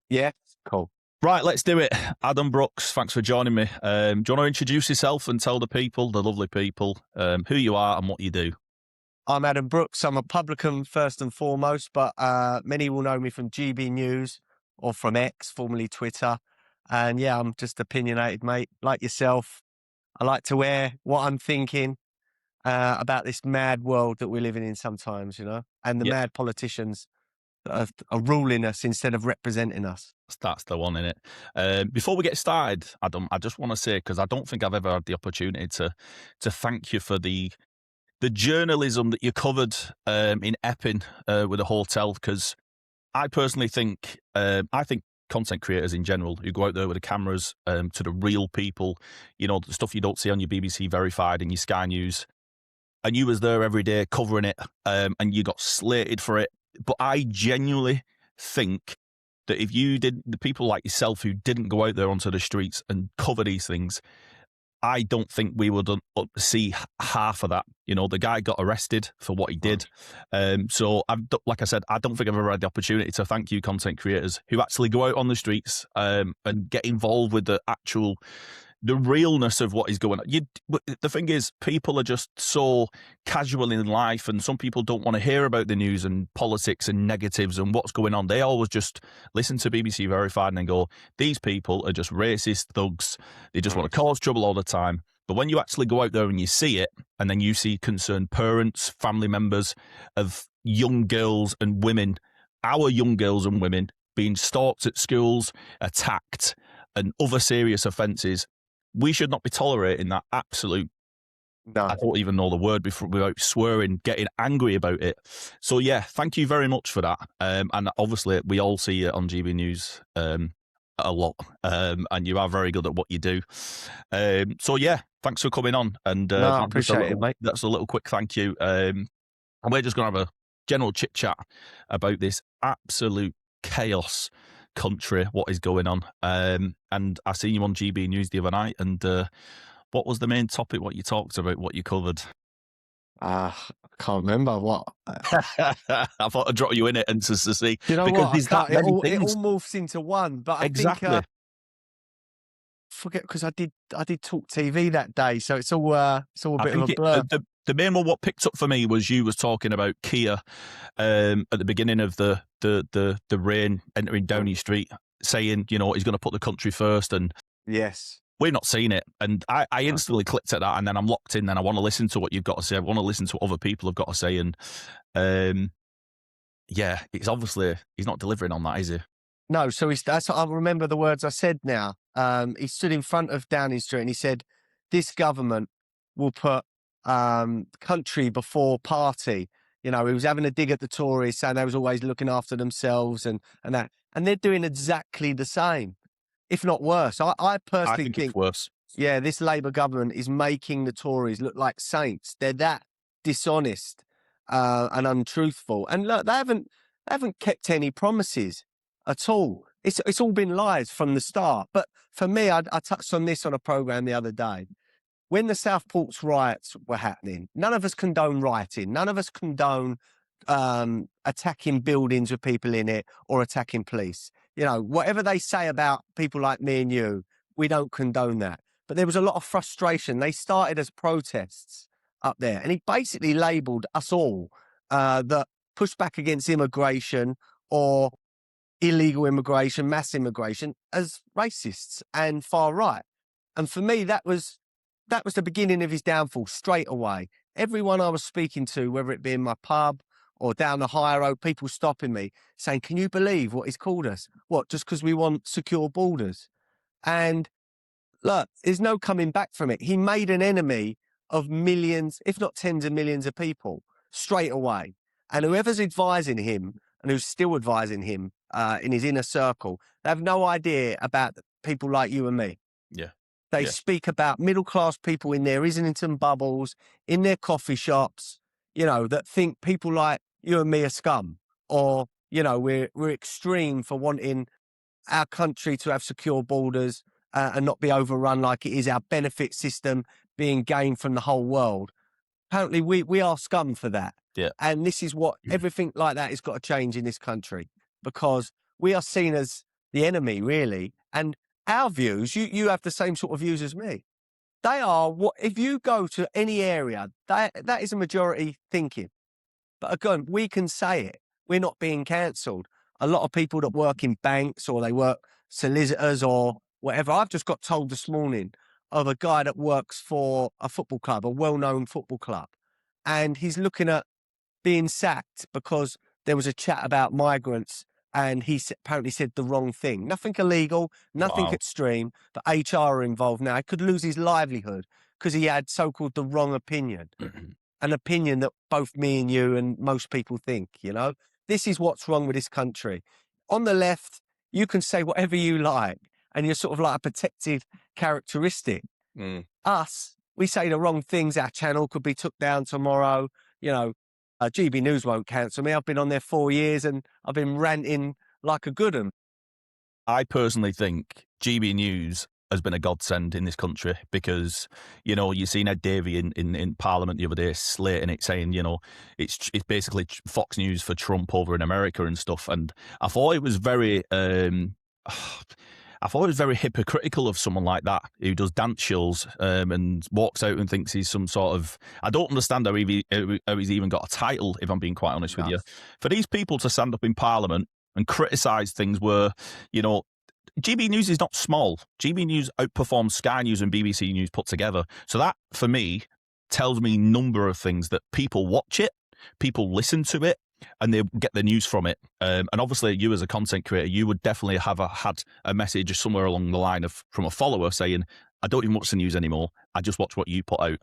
Yeah, cool. Right, let's do it. Adam Brooks, thanks for joining me. Do you want to introduce yourself and tell the people, the lovely people, who you are and what you do? I'm Adam Brooks. I'm a publican first and foremost, but many will know me from GB News or from X, formerly Twitter. And yeah, I'm just opinionated, mate, like yourself. I like to wear what I'm thinking about this mad world that we're living in sometimes, and the Yeah, mad politicians that are ruling us instead of representing us. that's the one in it. Before we get started, Adam, I just want to say, because I don't think I've ever had the opportunity to thank you for the journalism that you covered in Epping with the hotel, because I personally think I think content creators in general who go out there with the cameras to the real people, the stuff you don't see on your BBC Verified and your Sky News, and you was there every day covering it, and you got slated for it. But I genuinely think that if you did, the people like yourself who didn't go out there onto the streets and cover these things, I don't think we would see half of that. The guy got arrested for what he did. So, like I said, I don't think I've ever had the opportunity to thank you, content creators, who actually go out on the streets and get involved with the realness of what is going on. The thing is, people are just so casual in life, and some people don't want to hear about the news and politics and negatives and what's going on. They always just listen to BBC Verified and then go, these people are just racist thugs. They just want to cause trouble all the time. But when you actually go out there and you see it, and then you see concerned parents, family members of young girls and women, our young girls and women, being stalked at schools, attacked, and other serious offences, we should not be tolerating that absolute, No. I don't even know the word without swearing, getting angry about it. So yeah, thank you very much for that. And obviously we all see it on GB News a lot, and you are very good at what you do. So yeah, thanks for coming on. And No, I appreciate it, mate. That's a little quick thank you. And we're just going to have a general chit chat about this absolute chaos country, what is going on. And I seen you on GB News the other night, and what was the main topic, what you talked about, what you covered? I can't remember what. I thought I'd drop you in it and to see. You know because what? there's that It many all things. morphs into one. But I Exactly. think forget, because I did talk TV that day, so it's all a bit of a blur. The main one what picked up for me was you was talking about Keir at the beginning of the rain entering Downing Street, saying he's going to put the country first, and Yes. we've not seen it. And I instantly clicked at that, and then I'm locked in. Then I want to listen to what you've got to say. I want to listen to what other people have got to say, and yeah, it's obviously he's not delivering on that, is he? No, so I remember the words I said now. He stood in front of Downing Street and he said, this government will put country before party. He was having a dig at the Tories, saying they was always looking after themselves and that. And they're doing exactly the same, if not worse. I personally think it's worse. Yeah, this Labour government is making the Tories look like saints. They're that dishonest and untruthful. And look, they haven't kept any promises at all. It's all been lies from the start. But for me, I touched on this on a programme the other day. When the Southport's riots were happening, none of us condone rioting. None of us condone attacking buildings with people in it or attacking police. Whatever they say about people like me and you, we don't condone that. But there was a lot of frustration. They started as protests up there. And he basically labelled us all that push back against immigration or illegal immigration, mass immigration, as racists and far right. And for me, that was the beginning of his downfall straight away. Everyone I was speaking to, whether it be in my pub or down the high road, people stopping me saying, can you believe what he's called us? What, just because we want secure borders? And look, there's no coming back from it. He made an enemy of millions, if not tens of millions of people straight away. And whoever's advising him and who's still advising him in his inner circle, they have no idea about people like you and me. Yeah. They speak about middle-class people in their Islington bubbles, in their coffee shops, that think people like you and me are scum, or, we're extreme for wanting our country to have secure borders and not be overrun like it is, our benefit system being gained from the whole world. Apparently, we are scum for that. Yeah. And this is what everything like that has got to change in this country, because we are seen as the enemy, really. And our views, you have the same sort of views as me. They are what if you go to any area, that is a majority thinking. But again, we can say it. We're not being cancelled. A lot of people that work in banks or they work solicitors or whatever. I've just got told this morning of a guy that works for a football club, a well-known football club, and he's looking at being sacked because there was a chat about migrants and he apparently said the wrong thing. Nothing illegal, nothing Wow. extreme, but HR are involved now. He could lose his livelihood because he had so-called the wrong opinion. An opinion that both me and you and most people think, you know? This is what's wrong with this country. On the left, you can say whatever you like, and you're sort of like a protected characteristic. Us, we say the wrong things. Our channel could be took down tomorrow. You know, GB News won't cancel me. I've been on there 4 years and I've been ranting like a good 'un. I personally think GB News has been a godsend in this country because, you know, you've seen Ed Davey in Parliament the other day slating it, saying, you know, it's basically Fox News for Trump over in America and stuff. And I thought it was very, I thought it was very hypocritical of someone like that who does dance shows and walks out and thinks he's some sort of. I don't understand how he's even got a title, if I'm being quite honest with you. For these people to stand up in Parliament and criticise things where, you know, GB News is not small. GB News outperforms Sky News and BBC News put together. So that, for me, tells me a number of things, that people watch it, people listen to it, and they get the news from it. And obviously, you as a content creator, you would definitely have had a message somewhere along the line from a follower saying, I don't even watch the news anymore. I just watch what you put out.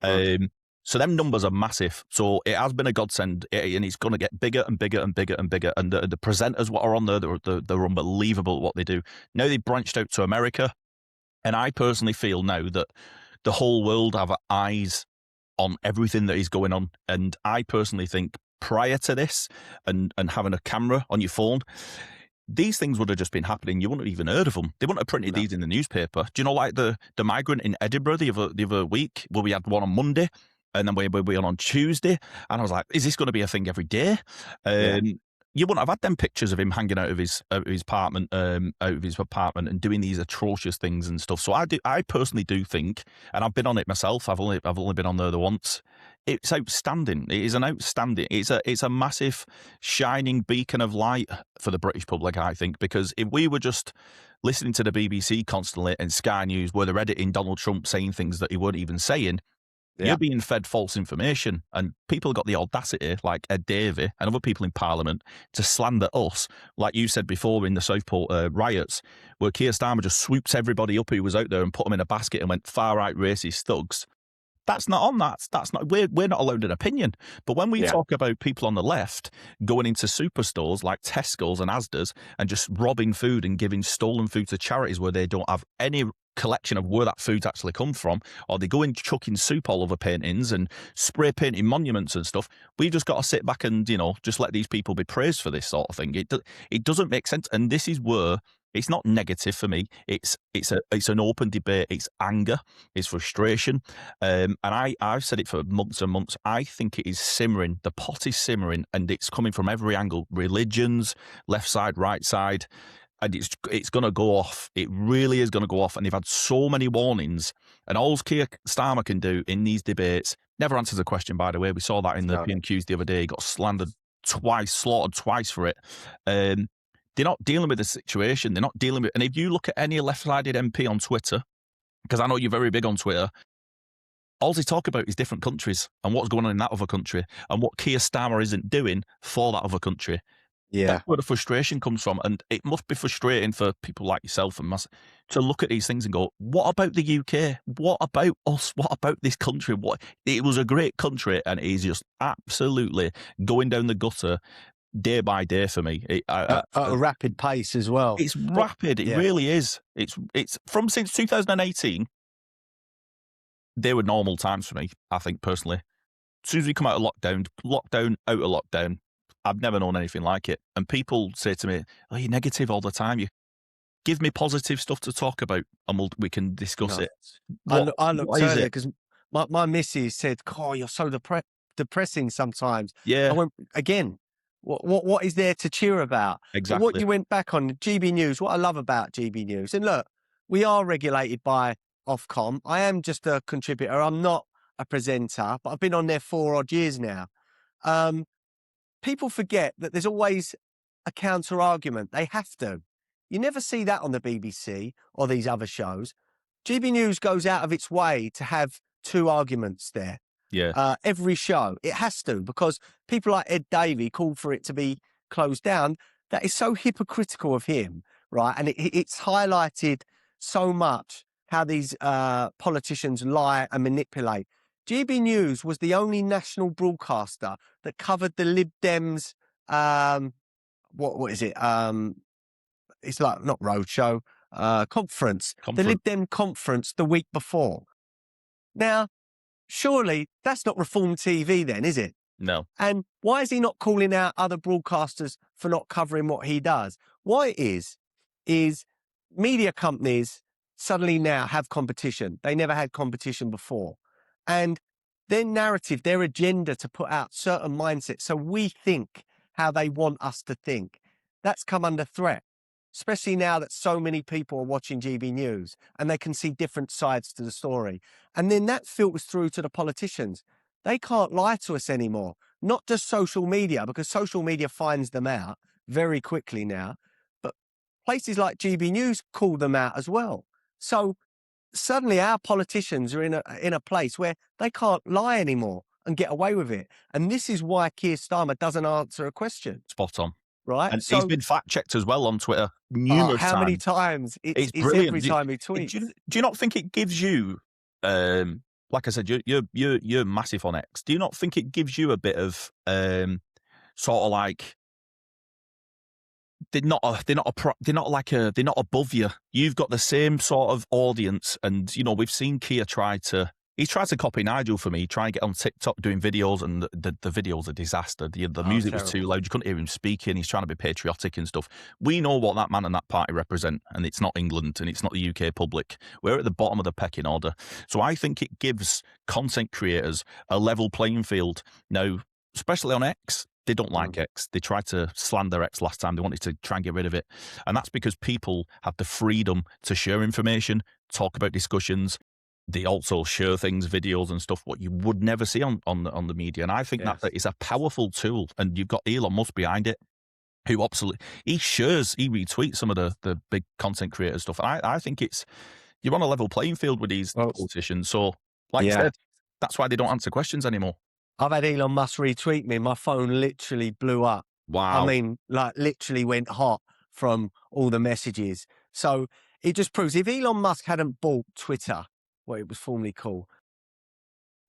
Right. So them numbers are massive. So it has been a godsend, and it's going to get bigger and bigger and bigger and bigger. And the presenters what are on there, they're unbelievable at what they do. Now they've branched out to America. And I personally feel now that the whole world have eyes on everything that is going on. And I personally think prior to this and having a camera on your phone, these things would have just been happening. You wouldn't have even heard of them. They wouldn't have printed these in the newspaper. Do you know, like the migrant in Edinburgh the other week, where we had one on Monday, and then we were on Tuesday, and I was like, is this going to be a thing every day? You wouldn't have had them pictures of him hanging out of his apartment, and doing these atrocious things and stuff. So I personally do think, and I've been on it myself. I've only been on there the once. It's outstanding. It is an outstanding. It's a massive shining beacon of light for the British public, I think, because if we were just listening to the BBC constantly and Sky News, where they're editing Donald Trump saying things that he weren't even saying, you're being fed false information, and people got the audacity, like Ed Davey and other people in Parliament, to slander us, like you said before in the Southport riots, where Keir Starmer just swoops everybody up who was out there and put them in a basket and went far-right racist thugs. That's not on that. That's not. We're not allowed an opinion. But when we talk about people on the left going into superstores like Tesco's and Asda's and just robbing food and giving stolen food to charities where they don't have any collection of where that food's actually come from, or they go in chucking soup all over paintings and spray painting monuments and stuff, we've just got to sit back and, you know, just let these people be praised for this sort of thing. It doesn't make sense. And this is where it's not negative for me. It's an open debate. It's anger. It's frustration. And I've said it for months and months. I think it is simmering. The pot is simmering, and it's coming from every angle. Religions, left side, right side. And it's going to go off. It really is going to go off. And they've had so many warnings. And all Keir Starmer can do in these debates, never answers a question, by the way. We saw that in the PMQs the other day. He got slaughtered twice for it. They're not dealing with the situation. They're not dealing with... And if you look at any left-sided MP on Twitter, because I know you're very big on Twitter, all they talk about is different countries and what's going on in that other country and what Keir Starmer isn't doing for that other country. Yeah. That's where the frustration comes from. And it must be frustrating for people like yourself and us to look at these things and go, what about the UK? What about us? What about this country? It was a great country, and it is just absolutely going down the gutter day by day for me. At a rapid pace as well. It's rapid. It really is. It's from since 2018, they were normal times for me, I think, personally. As soon as we come out of lockdown, out of lockdown, I've never known anything like it. And people say to me, oh, you're negative all the time. You give me positive stuff to talk about and we can discuss it. I looked earlier because my missus said, oh, you're so depressing sometimes. Yeah. I went, again, What is there to cheer about? But what Exactly. you went back on GB News, what I love about GB News, and look, we are regulated by Ofcom. I am just a contributor. I'm not a presenter, but I've been on there 4 odd years now. People forget that there's always a counter argument. They have to. You never see that on the BBC or these other shows. GB News goes out of its way to have 2 arguments there. Yeah. Every show. It has to, because people like Ed Davey called for it to be closed down. That is so hypocritical of him, right? And it's highlighted so much how these politicians lie and manipulate. GB News was the only national broadcaster that covered the Lib Dems, what is it? It's like, not roadshow, conference. The Lib Dem conference the week before. Now, surely that's not Reform TV then, is it? No. And why is he not calling out other broadcasters for not covering what he does? What it is media companies suddenly now have competition. They never had competition before. And their narrative, their agenda to put out certain mindsets so we think how they want us to think, that's come under threat, especially now that so many people are watching GB News and they can see different sides to the story. And then that filters through to the politicians. They can't lie to us anymore, not just social media, because social media finds them out very quickly now, but places like GB News call them out as well. So suddenly our politicians are in a place where they can't lie anymore and get away with it. And this is why Keir Starmer doesn't answer a question. Spot on. Right. And so, he's been fact-checked as well on Twitter numerous times. How many times? It's brilliant. Every time he tweets. Do you not think it gives you, like I said, you're massive on X. Do you not think it gives you a bit of sort of like, they're not above you. You've got the same sort of audience, and we've seen Keir He's tried to copy Nigel for me, try and get on TikTok doing videos, and the videos are a disaster. The music was too loud. You couldn't hear him speaking. He's trying to be patriotic and stuff. We know what that man and that party represent, and it's not England, and it's not the UK public. We're at the bottom of the pecking order. So I think it gives content creators a level playing field. Now, especially on X, they don't like X. They tried to slander X last time. They wanted to try and get rid of it. And that's because people have the freedom to share information, talk about discussions. They also share things, videos and stuff, what you would never see on the media. And I think that is a powerful tool. And you've got Elon Musk behind it, who absolutely, he retweets some of the big content creator stuff. And I think you're on a level playing field with these politicians. So, like I said, that's why they don't answer questions anymore. I've had Elon Musk retweet me. My phone literally blew up. Wow. I mean, like literally went hot from all the messages. So it just proves if Elon Musk hadn't bought Twitter, what it was formerly called,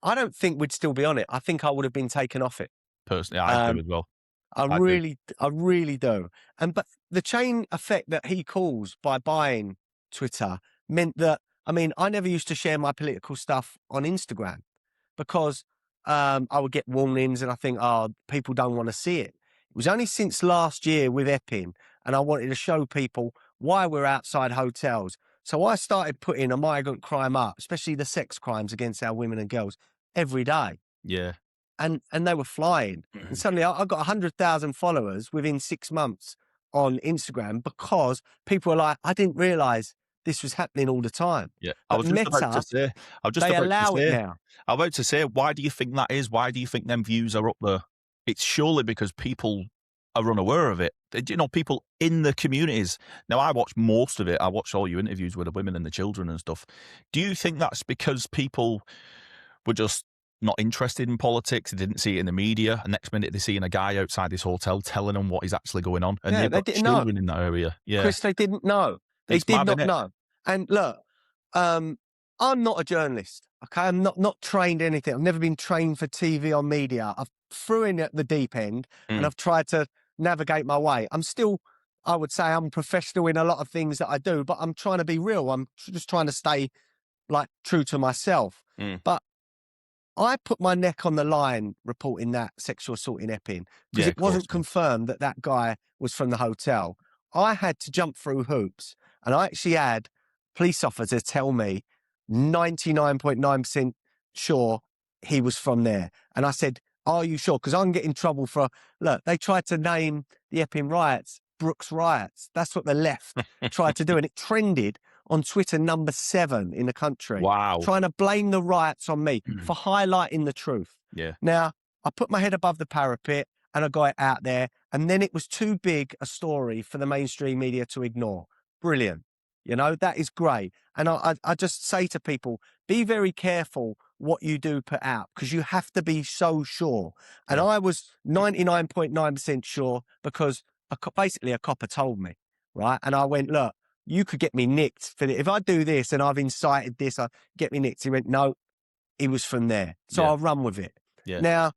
I don't think we'd still be on it. I think I would have been taken off it. Personally, I do as well. I really do. But the chain effect that he caused by buying Twitter meant that, I mean, I never used to share my political stuff on Instagram because I would get warnings and I think, people don't want to see it. It was only since last year with Epping, and I wanted to show people why we're outside hotels. So I started putting a migrant crime up, especially the sex crimes against our women and girls, every day. Yeah. And they were flying. And suddenly I got 100,000 followers within 6 months on Instagram because people were like, I didn't realise this was happening all the time. Yeah. But They allow it now. I was about to say, why do you think that is? Why do you think them views are up there? It's surely because people are unaware of it. People in the communities. Now, I watched most of it. I watched all your interviews with the women and the children and stuff. Do you think that's because people were just not interested in politics? They didn't see it in the media. And next minute, they're seeing a guy outside this hotel telling them what is actually going on. And they've got children in that area. Yeah. Chris, they didn't know. They did not know. And look, I'm not a journalist. Okay, I'm not trained anything. I've never been trained for TV or media. I've threw in at the deep end and I've tried to navigate my way. I'm still, I would say I'm professional in a lot of things that I do, but I'm trying to be real. I'm just trying to stay like true to myself. But I put my neck on the line reporting that sexual assault in Epping because it wasn't confirmed that guy was from the hotel. I had to jump through hoops, and I actually had police officers tell me 99.9% sure he was from there. And I said, Are you sure? Because I can get in trouble for, look, they tried to name the Epping riots Brooks riots. That's what the left tried to do. And it trended on Twitter #7 in the country, Wow. trying to blame the riots on me for highlighting the truth. Yeah. Now, I put my head above the parapet and I got it out there. And then it was too big a story for the mainstream media to ignore. Brilliant. You know, that is great. And I just say to people, be very careful what you do put out, because you have to be so sure. And Yeah. I was 99.9% sure, because basically a copper told me, right? And I went, look, you could get me nicked for if I do this and I've incited this, I get me nicked. He went, no, it was from there. So Yeah. I'll run with it. Yeah. Now,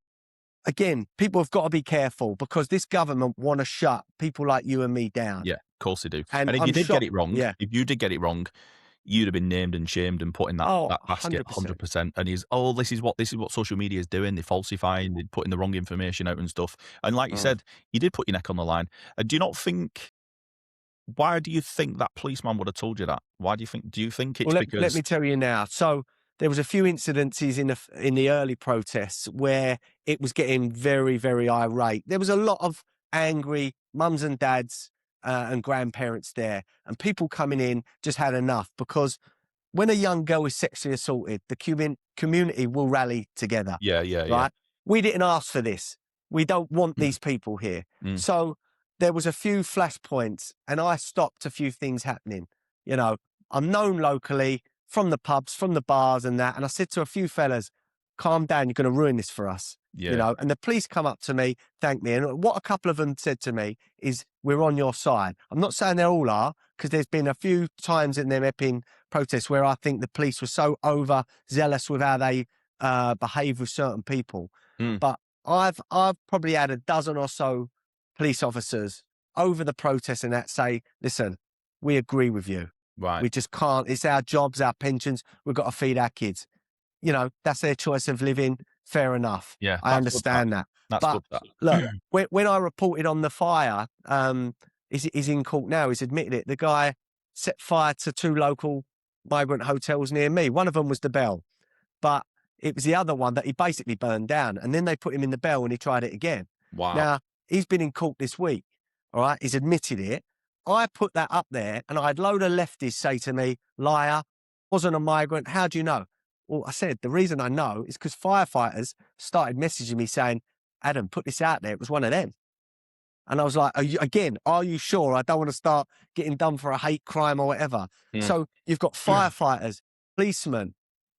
again, people have got to be careful, because this government want to shut people like you and me down. Yeah, of course they do. And And if I'm you did shocked. get it wrong, Yeah. if you did get it wrong, you'd have been named and shamed and put in that, Oh, that basket 100%. 100%. And this is what social media is doing. They're falsifying, they're putting the wrong information out and stuff. And like you said, you did put your neck on the line. Do you not think? Why do you think that policeman would have told you that? Why do you think? Do you think it's Well, because? let me tell you now. So there was a few incidences in the early protests where it was getting very, very irate. There was a lot of angry mums and dads and grandparents there, and people coming in just had enough, because when a young girl is sexually assaulted, the community will rally together. Yeah, Right? We didn't ask for this. We don't want these people here. Mm. So there was a few flashpoints, and I stopped a few things happening. You know, I'm known locally from the pubs, from the bars and that. And I said to a few fellas, calm down, you're going to ruin this for us. Yeah. You know, and the police come up to me, thank me. And what a couple of them said to me is, we're on your side. I'm not saying they all are, because there's been a few times in them Epping protests where I think the police were so overzealous with how they behave with certain people. Mm. But I've probably had a dozen or so police officers over the protest and that say, listen, we agree with you. Right. We just can't. It's our jobs, our pensions. We've got to feed our kids. You know, that's their choice of living. Fair enough. Yeah, I understand that. That's But good. That. look, when I reported on the fire, he's in court now. He's admitted it. The guy set fire to 2 local migrant hotels near me. One of them was the Bell, but it was the other one that he basically burned down. And then they put him in the Bell and he tried it again. Wow. Now, he's been in court this week. All right. He's admitted it. I put that up there, and I had a load of lefties say to me, liar, wasn't a migrant. How do you know? Well, I said, the reason I know is because firefighters started messaging me saying, Adam, put this out there. It was one of them. And I was like, are you sure? I don't want to start getting done for a hate crime or whatever. Mm. So you've got firefighters, policemen.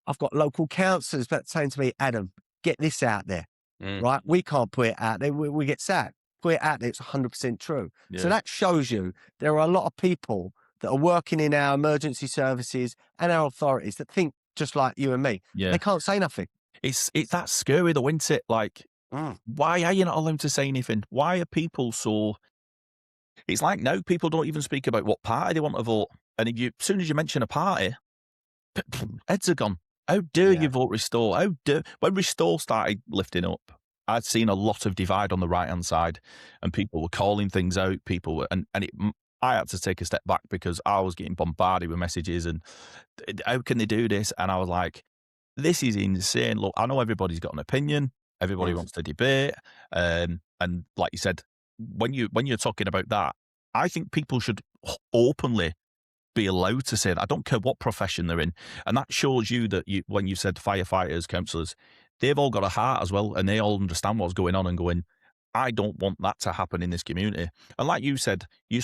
I've got local councillors that saying to me, Adam, get this out there, right? We can't put it out there. We get sacked. Put it out there. It's 100% true. Yeah. So that shows you there are a lot of people that are working in our emergency services and our authorities that think just like you and me. Yeah. They can't say nothing. It's that scary though, isn't it? Like, why are you not allowed to say anything? Why are people so? It's like now people don't even speak about what party they want to vote, and as soon as you mention a party, heads are gone. How dare you vote Restore? When Restore started lifting up, I'd seen a lot of divide on the right hand side, and people were calling things out. I had to take a step back because I was getting bombarded with messages and how can they do this? And I was like, this is insane. Look, I know everybody's got an opinion. Everybody wants to debate. And like you said, when you're talking about that, I think people should openly be allowed to say that. I don't care what profession they're in. And that shows you that when you said firefighters, councillors, they've all got a heart as well. And they all understand what's going on and going, I don't want that to happen in this community. And like you said, you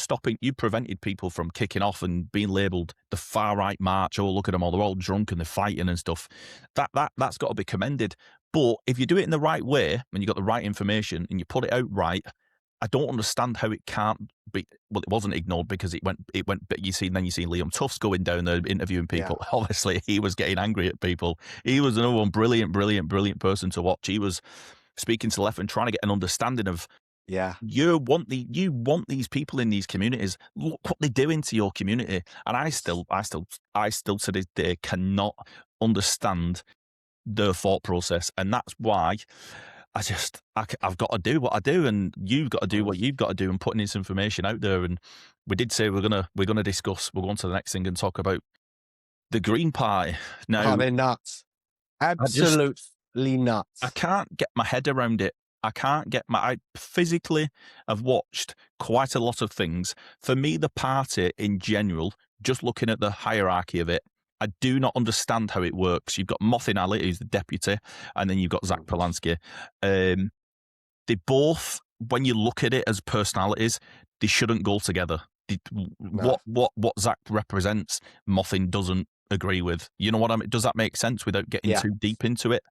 prevented people from kicking off and being labelled the far right march. Oh, look at them all. They're all drunk and they're fighting and stuff. That's got to be commended. But if you do it in the right way and you got the right information and you put it out right, I don't understand how it can't be. Well, it wasn't ignored because it went. But then you see Liam Tufts going down there interviewing people. Yeah. Obviously, he was getting angry at people. He was another one brilliant person to watch. He was speaking to the left and trying to get an understanding of. Yeah, you want these people in these communities. Look what they're doing to your community. And I still to this day cannot understand their thought process, and that's why. I've got to do what I do, and you've got to do what you've got to do, and putting this information out there. And we did say we're gonna discuss. We'll go on to the next thing and talk about the Green Party. Now, they're nuts, absolute nuts. I can't get my head around it. I physically have watched quite a lot of things. For me, the party in general, just looking at the hierarchy of it, I do not understand how it works. You've got Mothin Ali, who's the deputy, and then you've got Zach Polanski. They both, when you look at it as personalities, they shouldn't go together. No. What Zach represents, Mothin doesn't agree with. You know what I mean? Does that make sense without getting Yeah. too deep into it?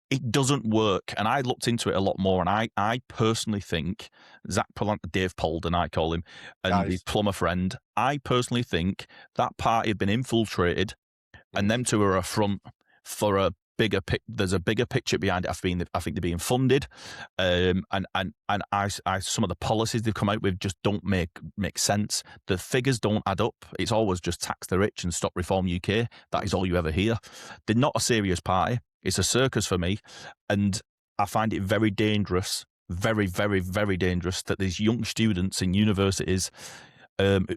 It doesn't work. And I looked into it a lot more, and I personally think Zach Polanski, Dave Polden, I call him, and his plumber friend, I personally think that party had been infiltrated, and them two are a front for a bigger there's a bigger picture behind it. I think they're being funded, and some of the policies they've come out with just don't make sense. The figures don't add up. It's always just tax the rich and stop Reform UK. That is all you ever hear. They're not a serious party. It's a circus for me, and I find it very dangerous, very, very, very dangerous that these young students in universities,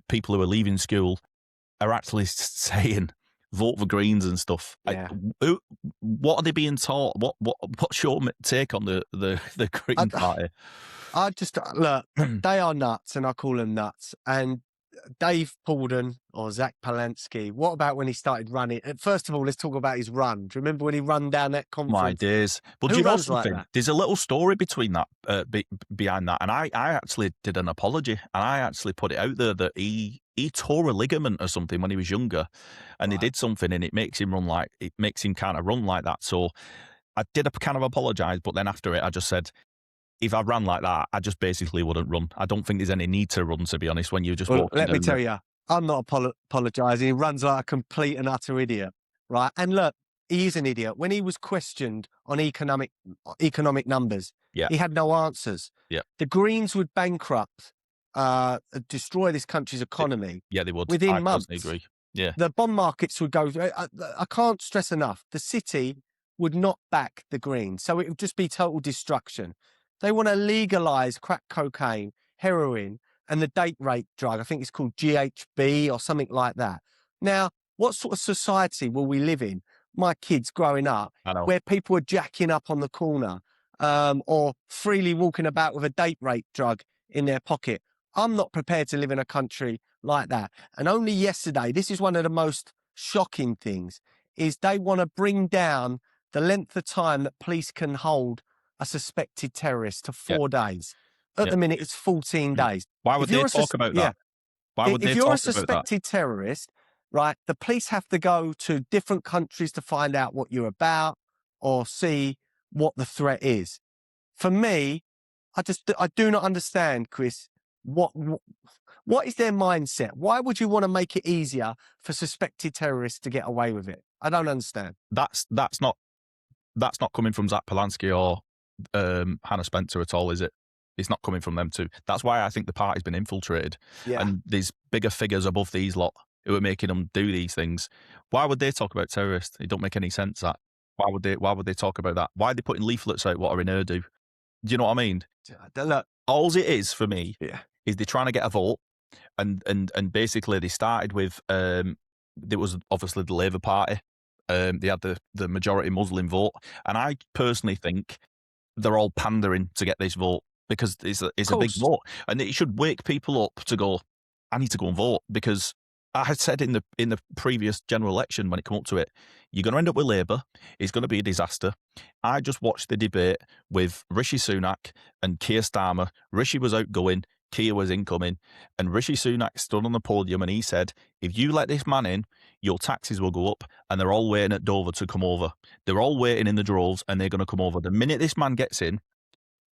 people who are leaving school, are actually saying vote for Greens and stuff. Yeah. What are they being taught? What's your take on the Green Party? I just look, they are nuts, and I call them nuts. And Dave Polden or Zach Polanski, what about when he started running? First of all, let's talk about his run. Do you remember when he ran down that conference? My days. But Who do you know runs something? like that? There's a little story between that, behind that, and I actually did an apology, and I actually put it out there that he tore a ligament or something when he was younger, and he did something, and it makes him kind of run like that. So I did kind of apologise, but then after it, I just said, if I ran like that, I just basically wouldn't run. I don't think there's any need to run, to be honest, when you just walk. Let me tell you, I'm not apologising. He runs like a complete and utter idiot, right? And look, he is an idiot. When he was questioned on economic numbers, he had no answers. Yeah. The Greens would bankrupt, destroy this country's economy. Yeah, they would. Within I months. personally agree. Yeah. The bond markets would go. I can't stress enough. The city would not back the Greens, so it would just be total destruction. They want to legalise crack cocaine, heroin, and the date rape drug. I think it's called GHB or something like that. Now, what sort of society will we live in? My kids growing up, where people are jacking up on the corner, or freely walking about with a date rape drug in their pocket. I'm not prepared to live in a country like that. And only yesterday, this is one of the most shocking things, is they want to bring down the length of time that police can hold a suspected terrorist to 4 days. At the minute, it's 14 days. Why would they talk about that? Why would they if you're talk a suspected terrorist, right, the police have to go to different countries to find out what you're about or see what the threat is. For me, I do not understand, Chris, what is their mindset? Why would you want to make it easier for suspected terrorists to get away with it? I don't understand. That's not coming from Zach Polanski or Hannah Spencer at all, is it? It's not coming from them too. That's why I think the party's been infiltrated. Yeah. And these bigger figures above these lot who are making them do these things. Why would they talk about terrorists? It don't make any sense. That why would they talk about that? Why are they putting leaflets out what are in Urdu? Do you know what I mean? Look, all it is for me is they're trying to get a vote, and basically they started with there was obviously the Labour Party. They had the majority Muslim vote, and I personally think they're all pandering to get this vote because it's a big vote, and it should wake people up to go, I need to go and vote, because I had said in the previous general election when it came up to it, you're going to end up with Labour. It's going to be a disaster. I just watched the debate with Rishi Sunak and Keir Starmer. Rishi was outgoing, Keir was incoming, and Rishi Sunak stood on the podium and he said, if you let this man in, your taxes will go up, and they're all waiting at Dover to come over. They're all waiting in the droves, and they're going to come over. The minute this man gets in,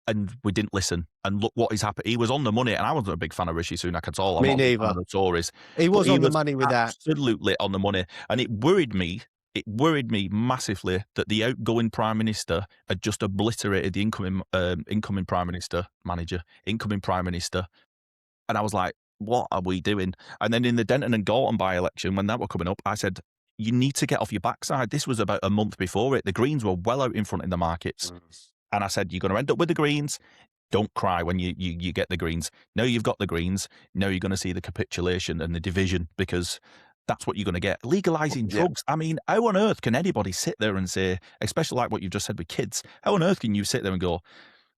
and we didn't listen, and look what has happened. He was on the money, and I wasn't a big fan of Rishi Sunak at all. Me neither. The Tories. He was on the money with that. Absolutely on the money, and it worried me. It worried me massively that the outgoing Prime Minister had just obliterated the incoming Prime Minister, and I was like, what are we doing? And then in the Denton and Gorton by-election, when that were coming up, I said, you need to get off your backside. This was about a month before it. The Greens were well out in front in the markets. And I said, you're going to end up with the Greens. Don't cry when you get the Greens. Now you've got the Greens. Now you're going to see the capitulation and the division, because that's what you're going to get. Legalizing Yeah. drugs. I mean, how on earth can anybody sit there and say, especially like what you've just said with kids, how on earth can you sit there and go,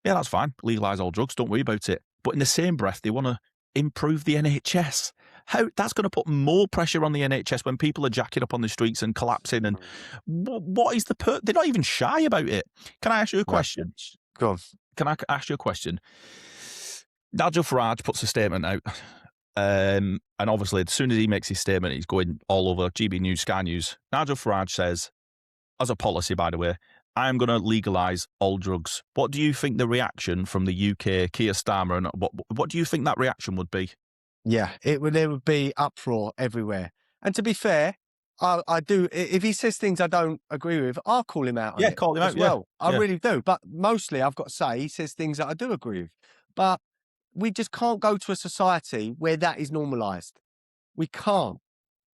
yeah, that's fine, legalize all drugs, don't worry about it. But in the same breath, they want to improve the NHS. How that's going to put more pressure on the NHS when people are jacking up on the streets and collapsing. And what is the they're not even shy about it. Can I ask you a question? Go on. Can I ask you a question? Nigel Farage puts a statement out. And obviously, as soon as he makes his statement, he's going all over GB News, Sky News. Nigel Farage says, as a policy, by the way, I am going to legalise all drugs. What do you think the reaction from the UK, Keir Starmer, and what do you think that reaction would be? Yeah, there would be uproar everywhere. And to be fair, I do. If he says things I don't agree with, I'll call him out on it call him as out. well. Yeah. I really do. But mostly, I've got to say, he says things that I do agree with. But we just can't go to a society where that is normalised. We can't.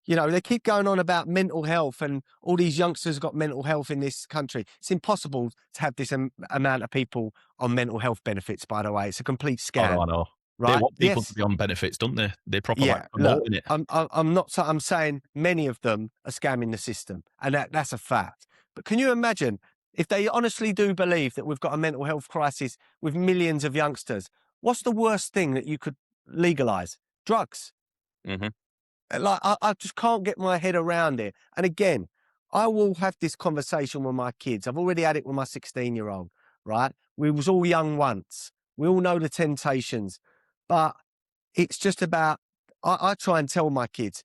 You know, they keep going on about mental health and all these youngsters got mental health in this country. It's impossible to have this amount of people on mental health benefits, by the way. It's a complete scam. I know. Right? They want people to be on benefits, don't they? They proper like promoting it. I'm saying many of them are scamming the system, and that's a fact. But can you imagine if they honestly do believe that we've got a mental health crisis with millions of youngsters? What's the worst thing that you could legalise? Drugs. Mm-hmm. Like, I just can't get my head around it. And again, I will have this conversation with my kids. I've already had it with my 16-year-old, right? We was all young once. We all know the temptations. But it's just about, I try and tell my kids,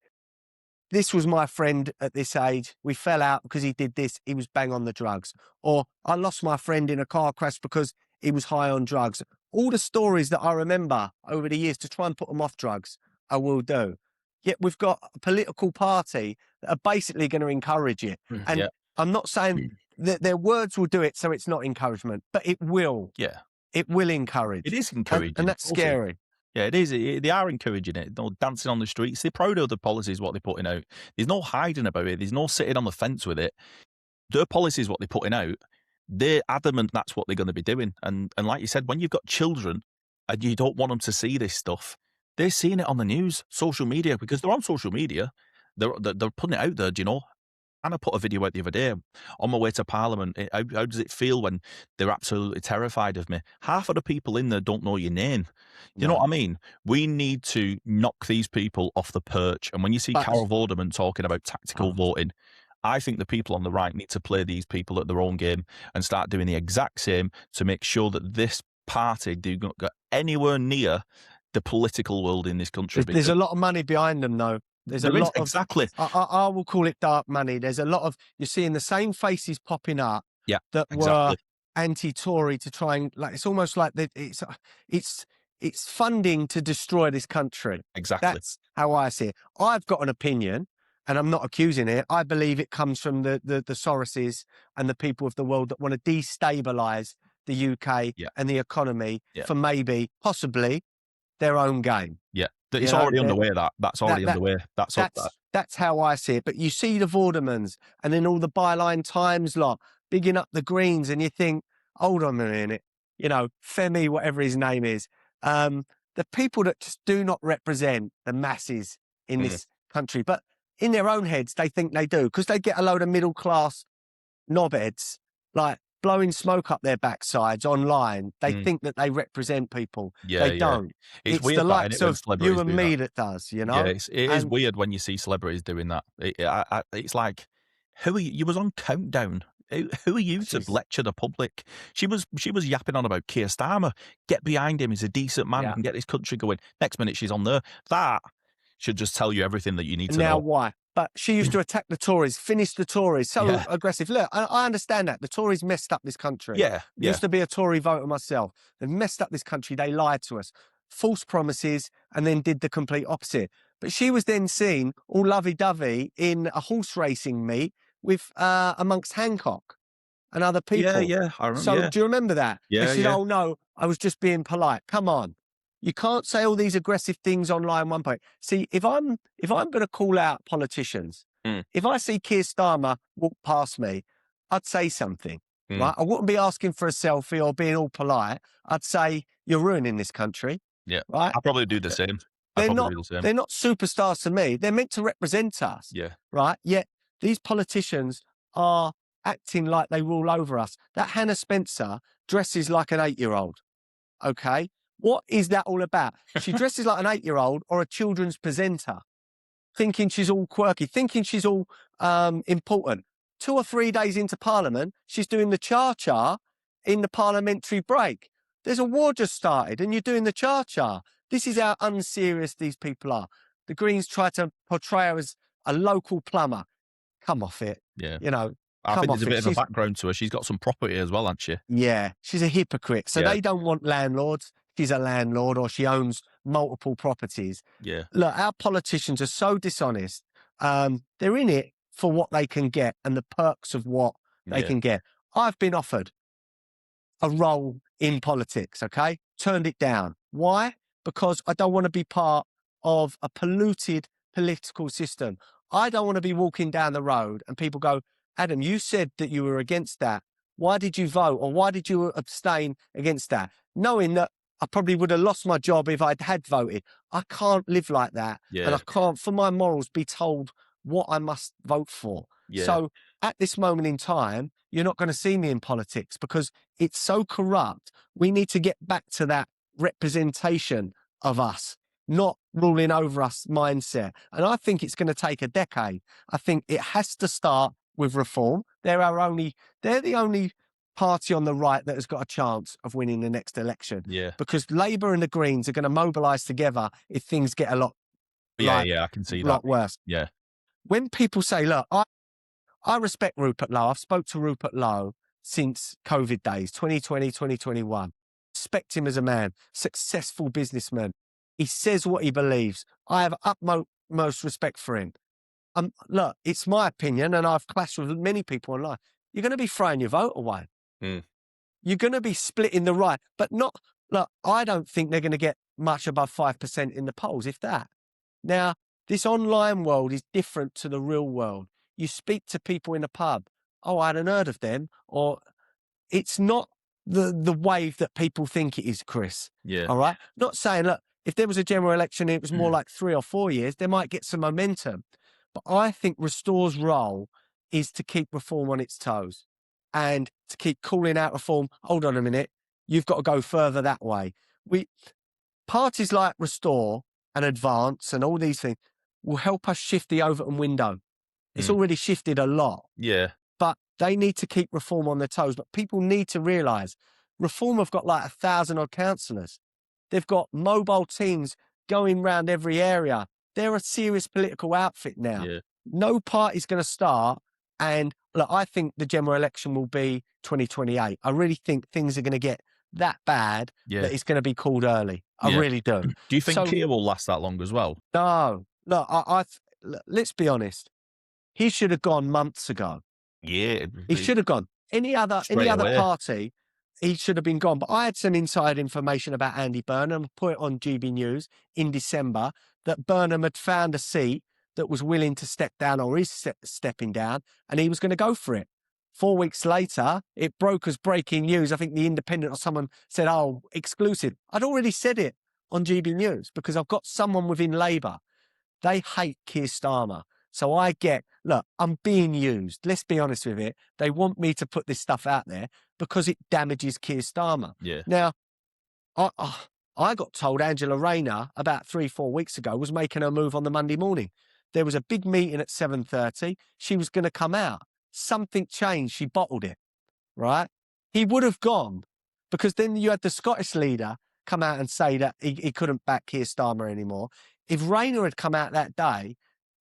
this was my friend at this age. We fell out because he did this. He was bang on the drugs. Or I lost my friend in a car crash because he was high on drugs. All the stories that I remember over the years to try and put them off drugs, I will do. Yet we've got a political party that are basically going to encourage it. And I'm not saying that their words will do it, so it's not encouragement, but it will. Yeah. It will encourage. It is encouraging. And that's scary. Yeah, it is. They are encouraging it. No dancing on the streets. They're proud of the policies, what they're putting out. There's no hiding about it. There's no sitting on the fence with it. Their policies, what they're putting out, they're adamant that's what they're going to be doing. And like you said, when you've got children and you don't want them to see this stuff, they're seeing it on the news, social media, because they're on social media. They're putting it out there, do you know? And I put a video out the other day on my way to Parliament. How does it feel when they're absolutely terrified of me? Half of the people in there don't know your name. You know what I mean? We need to knock these people off the perch. And when you see Carol Vorderman talking about tactical voting, I think the people on the right need to play these people at their own game and start doing the exact same to make sure that this party do not get anywhere near the political world in this country. There's a lot of money behind them, though. There's a lot of, exactly. I will call it dark money. There's a lot of, you're seeing the same faces popping up that were anti-Tory to try and, like, it's almost like it's funding to destroy this country. Exactly. That's how I see it. I've got an opinion, and I'm not accusing it. I believe it comes from the Soroses and the people of the world that want to destabilise the UK and the economy for maybe, possibly, their own game. Yeah. It's already underway, that's already underway. That's how I see it. But you see the Vordermans and then all the Byline Times lot bigging up the Greens, and you think, hold on a minute, you know, Femi, whatever his name is, the people that just do not represent the masses in this country, but in their own heads, they think they do, because they get a load of middle-class knobheads, like, blowing smoke up their backsides online. They think that they represent people. They don't. It's weird, the likes of you and me that does, you know? Yeah, it is weird when you see celebrities doing that. It's like, who are you? You was on Countdown. Who are you to lecture the public? She was yapping on about Keir Starmer. Get behind him. He's a decent man. Can get this country going. Next minute she's on there. That should just tell you everything that you need to know. Now why? But she used to attack the Tories, finish the Tories, so aggressive. Look, I understand that. The Tories messed up this country. Used to be a Tory voter myself. They've messed up this country. They lied to us. False promises, and then did the complete opposite. But she was then seen all lovey-dovey in a horse racing meet with amongst Hancock and other people. I remember. So do you remember that? Yeah, and she said, oh no, I was just being polite. Come on. You can't say all these aggressive things online one point. See, if I'm going to call out politicians, if I see Keir Starmer walk past me, I'd say something, right? I wouldn't be asking for a selfie or being all polite. I'd say, you're ruining this country. Yeah, right? I'll probably do the same. I'd They're probably not. do the same. They're not superstars to me. They're meant to represent us, Yeah. right? Yet these politicians are acting like they rule over us. That Hannah Spencer dresses like an 8-year-old. Okay, what is that all about? She dresses like an 8-year-old or a children's presenter, thinking she's all quirky, thinking she's all important. 2 or 3 days into Parliament, she's doing the cha-cha in the parliamentary break. There's a war just started and you're doing the cha-cha. This is how unserious these people are. The Greens try to portray her as a local plumber. Come off it. Yeah. You know, I come think there's off a bit it. of a background to her. She's got some property as well, hasn't she? Yeah, she's a hypocrite. So Yeah. they don't want landlords. She's a landlord or she owns multiple properties. Yeah. Look, our politicians are so dishonest. They're in it for what they can get and the perks of what they Yeah. can get. I've been offered a role in politics, okay? Turned it down. Why? Because I don't want to be part of a polluted political system. I don't want to be walking down the road and people go, Adam, you said that you were against that. Why did you vote or why did you abstain against that? Knowing that I probably would have lost my job if I'd had voted. I can't live like that. Yeah. And I can't, for my morals, be told what I must vote for. Yeah. So at this moment in time, you're not going to see me in politics because it's so corrupt. We need to get back to that representation of us, not ruling over us mindset. And I think it's going to take a decade. I think it has to start with reform. They're the only party on the right that has got a chance of winning the next election. Yeah. Because Labour and the Greens are going to mobilise together if things get a lot, I can see that. worse. Yeah. When people say, look, I respect Rupert Lowe. I've spoke to Rupert Lowe since COVID days, 2020, 2021. Respect him as a man, successful businessman. He says what he believes. I have utmost respect for him. Look, it's my opinion, and I've clashed with many people online. You're going to be throwing your vote away. Mm. You're going to be splitting the right, but not. Look, I don't think they're going to get much above 5% in the polls, if that. Now, this online world is different to the real world. You speak to people in a pub. Oh, I hadn't heard of them. Or it's not the wave that people think it is, Chris. Yeah. All right. Not saying, look, if there was a general election, it was more like 3 or 4 years, they might get some momentum. But I think Restore's role is to keep reform on its toes and to keep calling out reform. Hold on a minute. You've got to go further that way. Parties like Restore and Advance and all these things will help us shift the Overton window. It's already shifted a lot. Yeah. But they need to keep reform on their toes. But people need to realise reform have got like 1,000 odd councillors. They've got mobile teams going round every area. They're a serious political outfit now. Yeah. No party's going to start. And look, I think the general election will be 2028. I really think things are going to get that bad that it's going to be called early. I really do. Do you think Keir will last that long as well? No. Look, let's be honest. He should have gone months ago. Yeah. He should have gone. Any other away. party, he should have been gone. But I had some inside information about Andy Burnham, put it on GB News in December, that Burnham had found a seat that was willing to step down or is stepping down, and he was going to go for it. 4 weeks later, it broke as breaking news. I think The Independent or someone said, oh, exclusive. I'd already said it on GB News because I've got someone within Labour. They hate Keir Starmer. So I look, I'm being used. Let's be honest with it. They want me to put this stuff out there because it damages Keir Starmer. Yeah. Now, I got told Angela Rayner about 3-4 weeks ago was making her move on the Monday morning. There was a big meeting at 7:30. She was going to come out. Something changed. She bottled it, right? He would have gone because then you had the Scottish leader come out and say that he couldn't back Keir Starmer anymore. If Rayner had come out that day,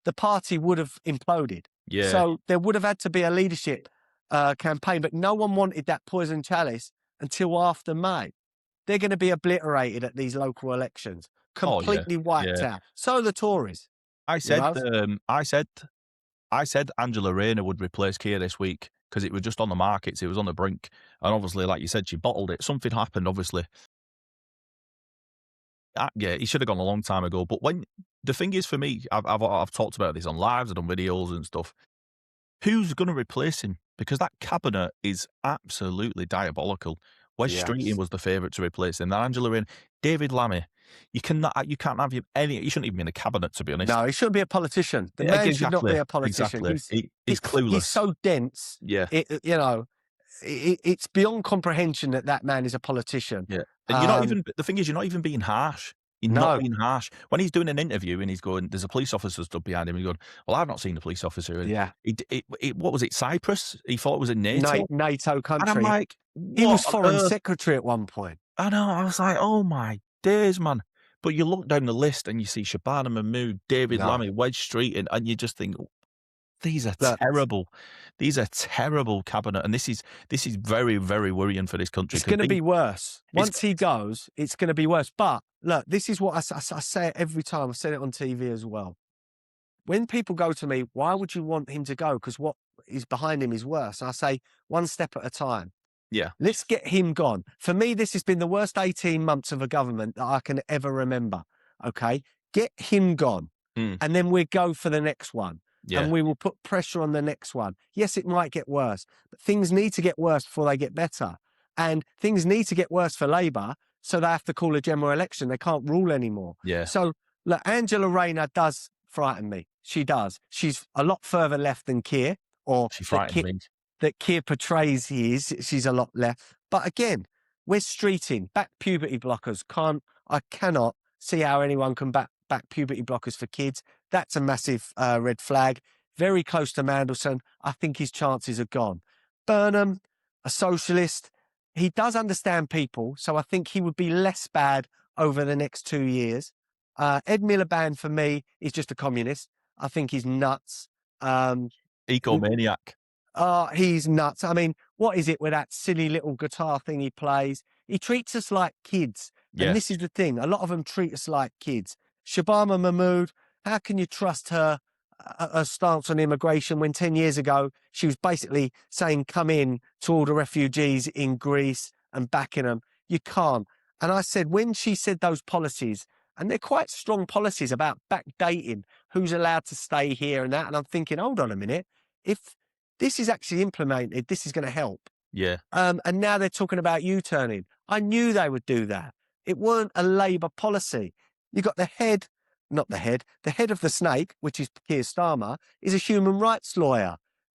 the party would have imploded. Yeah. So there would have had to be a leadership campaign, but no one wanted that poison chalice until after May. They're going to be obliterated at these local elections, completely wiped out. So are the Tories. I said Angela Rayner would replace Keir this week because it was just on the markets. It was on the brink. And obviously, like you said, she bottled it. Something happened, obviously. Yeah, he should have gone a long time ago. But the thing is, for me, I've talked about this on lives, I've done videos and stuff. Who's going to replace him? Because that cabinet is absolutely diabolical. Wes Streeting was the favourite to replace him. Then Angela Rayner, David Lammy. You can't have him any. He shouldn't even be in a cabinet, to be honest. No, he shouldn't be a politician. The Yeah, man should not be exactly, a politician. exactly. He's He's clueless. so dense. Yeah, It's beyond comprehension that man is a politician. yeah. And you're not even. The thing is, you're not even being harsh. You're not No, being harsh. When he's doing an interview and he's going, there's a police officer stood behind him. He's going, well, I've not seen a police officer. And yeah, what was it? Cyprus? He thought it was in NATO. NATO And I'm country. like, He was what on foreign earth? secretary at one point. I know. I was like, oh my days, man. But you look down the list and you see Shabana Mahmood, David No. Lammy, Wedge Street, and you just think, these are Look, terrible. These are terrible cabinet, and this is very, very worrying for this country. It's going to be worse. It's- Once he goes, it's going to be worse. But look, this is what I say it every time. I've said it on TV as well. When people go to me, why would you want him to go? Because what is behind him is worse. I say, one step at a time. Yeah, Let's get him gone. For me, this has been the worst 18 months of a government that I can ever remember. Okay? Get him gone. Mm. And then we go for the next one. yeah, And we will put pressure on the next one. Yes, it might get worse, but things need to get worse before they get better. And things need to get worse for Labour, so they have to call a general election. They can't rule anymore. yeah. So, look, Angela Rayner does frighten me. She does. She's a lot further left than Keir, or She frightened me. that Keir portrays he is. She's a lot left. But again, we're streeting, back puberty blockers. I cannot see how anyone can back puberty blockers for kids. That's a massive red flag. Very close to Mandelson. I think his chances are gone. Burnham, a socialist. He does understand people, so I think he would be less bad over the next 2 years. Ed Miliband, for me, is just a communist. I think he's nuts. Ecomaniac. He's nuts. I mean, what is it with that silly little guitar thing he plays? He treats us like kids. Yeah. And this is the thing. A lot of them treat us like kids. Shabana Mahmood, how can you trust her stance on immigration when 10 years ago she was basically saying, come in to all the refugees in Greece and backing them? You can't. And I said, when she said those policies, and they're quite strong policies about backdating who's allowed to stay here and that. And I'm thinking, hold on a minute. If this is actually implemented, this is going to help. Yeah, And now they're talking about U-turning. I knew they would do that. It weren't a Labour policy. You got the head of the snake, which is Keir Starmer, is a human rights lawyer.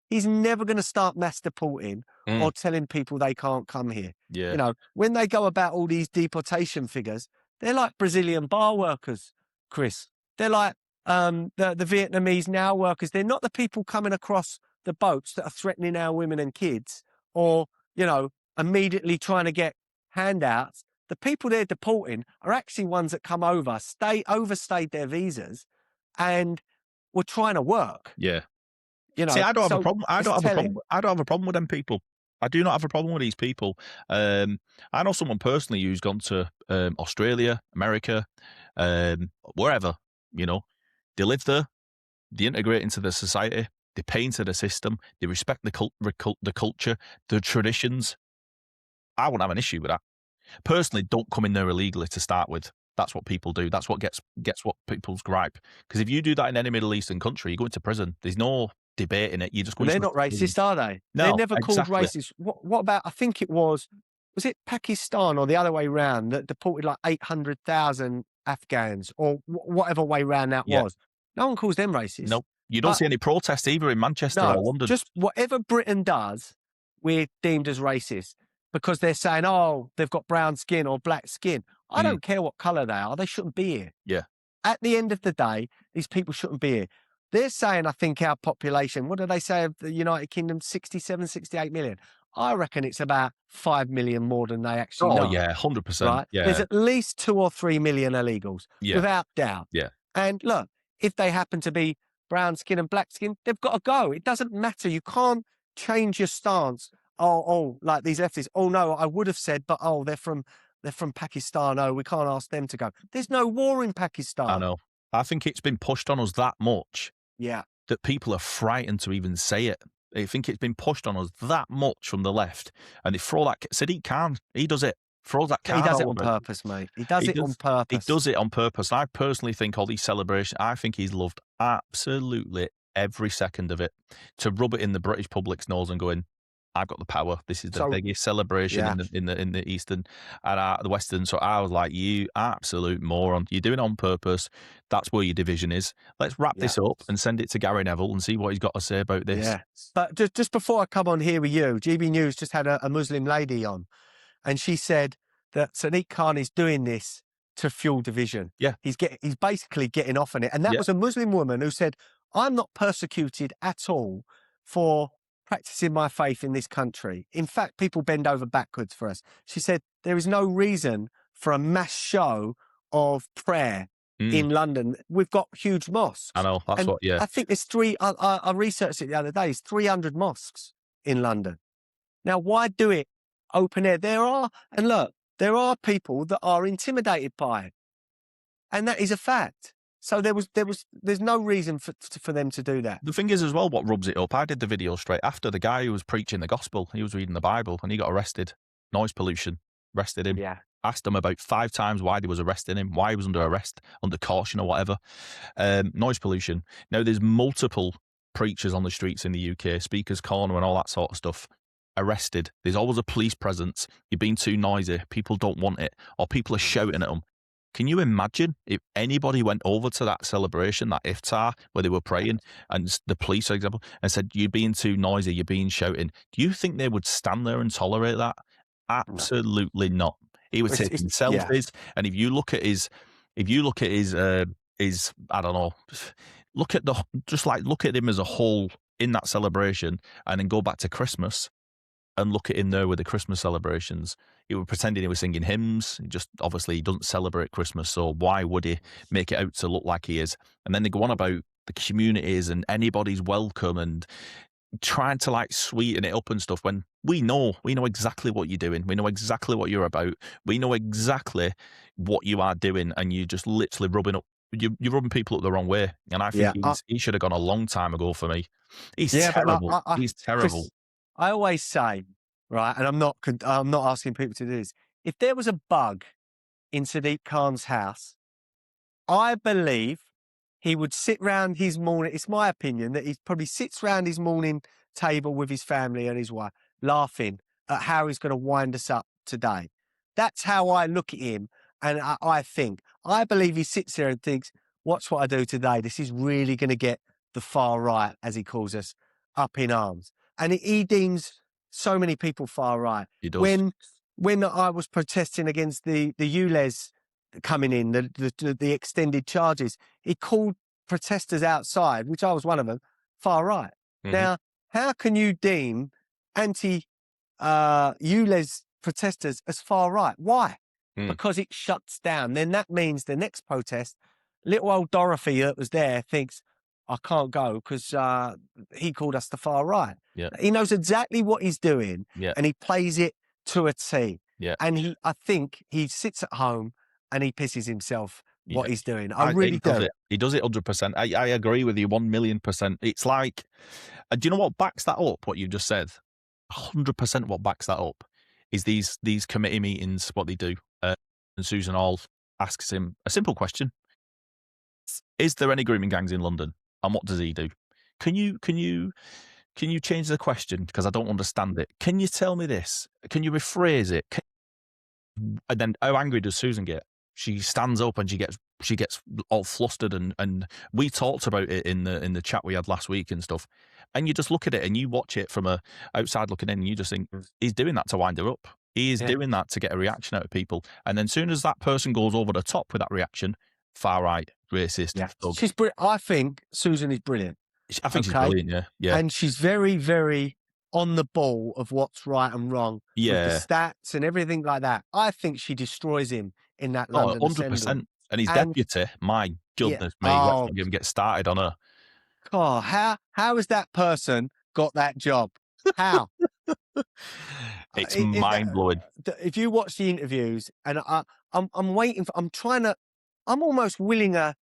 He's never going to start mass deporting or telling people they can't come here. yeah. You know, when they go about all these deportation figures, they're like Brazilian bar workers, Chris. They're like the Vietnamese now workers. They're not the people coming across the boats that are threatening our women and kids or, you know, immediately trying to get handouts. The people they're deporting are actually ones that come over, overstayed their visas and were trying to work. Yeah. You know, See, I don't have a problem. I don't have a problem with them people. I do not have a problem with these people. I know someone personally who's gone to Australia, America, wherever. You know, they live there, they integrate into the society, they pay into the system, they respect the culture, the traditions. I wouldn't have an issue with that. Personally, don't come in there illegally to start with. That's what people do. That's what gets what people's gripe. Because if you do that in any Middle Eastern country, you go into prison. There's no debate in it. You just go. They're not racist, are they? No, they're never exactly. called racist. What about? I think it was it Pakistan or the other way round that deported like 800,000 Afghans or whatever way round that was. No one calls them racist. No, you don't see any protests either in Manchester or London. Just whatever Britain does, we're deemed as racist because they're saying, oh, they've got brown skin or black skin. I don't care what colour they are. They shouldn't be here. Yeah. At the end of the day, these people shouldn't be here. They're saying, I think our population, what do they say of the United Kingdom? 67, 68 million. I reckon it's about 5 million more than they actually know. Oh, yeah, 100%. Right? Yeah. There's at least 2 or 3 million illegals, without doubt. Yeah. And look, if they happen to be brown skin and black skin, they've got to go. It doesn't matter. You can't change your stance. Oh, like these leftists. Oh, no, I would have said, but they're from Pakistan. Oh, we can't ask them to go. There's no war in Pakistan. I know. I think it's been pushed on us that much. Yeah. That people are frightened to even say it. I think it's been pushed on us that much from the left. And they throw that... Sadiq Khan, he does it. Throws that card. He does it on purpose, mate. He does it on purpose. He does it on purpose. I personally think all these celebrations, I think he's loved absolutely every second of it. To rub it in the British public's nose and going, I've got the power. This is the So biggest celebration yeah, in the Eastern and the Western. So I was like, you absolute moron. You're doing it on purpose. That's where your division is. Let's wrap yeah, this up and send it to Gary Neville and see what he's got to say about this. yeah. But just before I come on here with you, GB News just had a Muslim lady on, and she said that Sadiq Khan is doing this to fuel division. Yeah. He's basically getting off on it. And that Yeah. was a Muslim woman who said, I'm not persecuted at all for practicing my faith in this country. In fact, people bend over backwards for us. She said, there is no reason for a mass show of prayer Mm, in London. We've got huge I mosques. know. That's And what, yeah. I think there's I researched it the other day, there's 300 mosques in London. Now, why do it open air? And look, there are people that are intimidated by it, and that is a fact. So there's no reason for them to do that. The thing is as well, what rubs it up, I did the video straight after the guy who was preaching the gospel. He was reading the Bible and he got arrested. Noise pollution. Arrested him. Yeah, Asked him about 5 times why they was arresting him, why he was under arrest, under caution or whatever. Noise pollution. Now, there's multiple preachers on the streets in the UK, Speaker's Corner and all that sort of stuff, arrested. There's always a police presence. You're being too noisy. People don't want it. Or people are shouting at them. Can you imagine if anybody went over to that celebration, that iftar, where they were praying, and the police, for example, and said, you're being too noisy, you're being shouting? Do you think they would stand there and tolerate that? no. Absolutely not. He was taking Yeah, selfies, and if you look at his, I don't know, look at him as a whole in that celebration, and then go back to Christmas and look at him there with the Christmas celebrations. He was pretending he was singing hymns. Obviously he doesn't celebrate Christmas, so why would he make it out to look like he is? And then they go on about the communities and anybody's welcome and trying to like sweeten it up and stuff when we know exactly what you're doing. We know exactly what you're about. We know exactly what you are doing, and you're just literally you're rubbing people up the wrong way. And I think yeah, he should have gone a long time ago for me. He's yeah. But like, terrible. He's terrible. Chris, I always say, right, and I'm not asking people to do this. If there was a bug in Sadiq Khan's house, I believe he would sit round his morning. It's my opinion that he probably sits round his morning table with his family and his wife, laughing at how he's going to wind us up today. That's how I look at him, and I believe he sits there and thinks, "Watch what I do today. This is really going to get the far right, as he calls us, up in arms." And he deems so many people far right. He does. When I was protesting against the ULEZ coming in, the extended charges, he called protesters outside, which I was one of them, far right. Mhm. Now, how can you deem anti ULEZ protesters as far right? Why? Mm. Because it shuts down. Then that means the next protest, little old Dorothy that was there thinks, I can't go because he called us the far right. Yeah. He knows exactly what he's doing, Yeah. and he plays it to a T. Yeah. And I think he sits at home and he pisses himself what Yeah. he's doing. I really he does do. it. He does it 100%. I agree with you 1,000,000%. It's like, do you know what backs that up? What you've just said, 100% what backs that up is these committee meetings. What they do, and Susan Hall asks him a simple question: is there any grooming gangs in London? And what does he do? Can you change the question because I don't understand it? Can you tell me this? Can you rephrase it? And then how angry does Susan get? She stands up and she gets all flustered, and we talked about it in the chat we had last week and stuff. And you just look at it and you watch it from a outside looking in, and you just think he's doing that to wind her up. He is doing that to get a reaction out of people. And then soon as that person goes over the top with that reaction, far right, racist, thug. She's I think Susan is brilliant. I think she's brilliant. Yeah, yeah, and she's very, very on the ball of what's right and wrong with the stats and everything like that. I think she destroys him in that London 100%. Assembly. And his deputy, my goodness me, let's not even get started on her. God, how has that person got that job? How? It's mind blowing. If you watch the interviews, and I'm waiting for, I'm almost willing to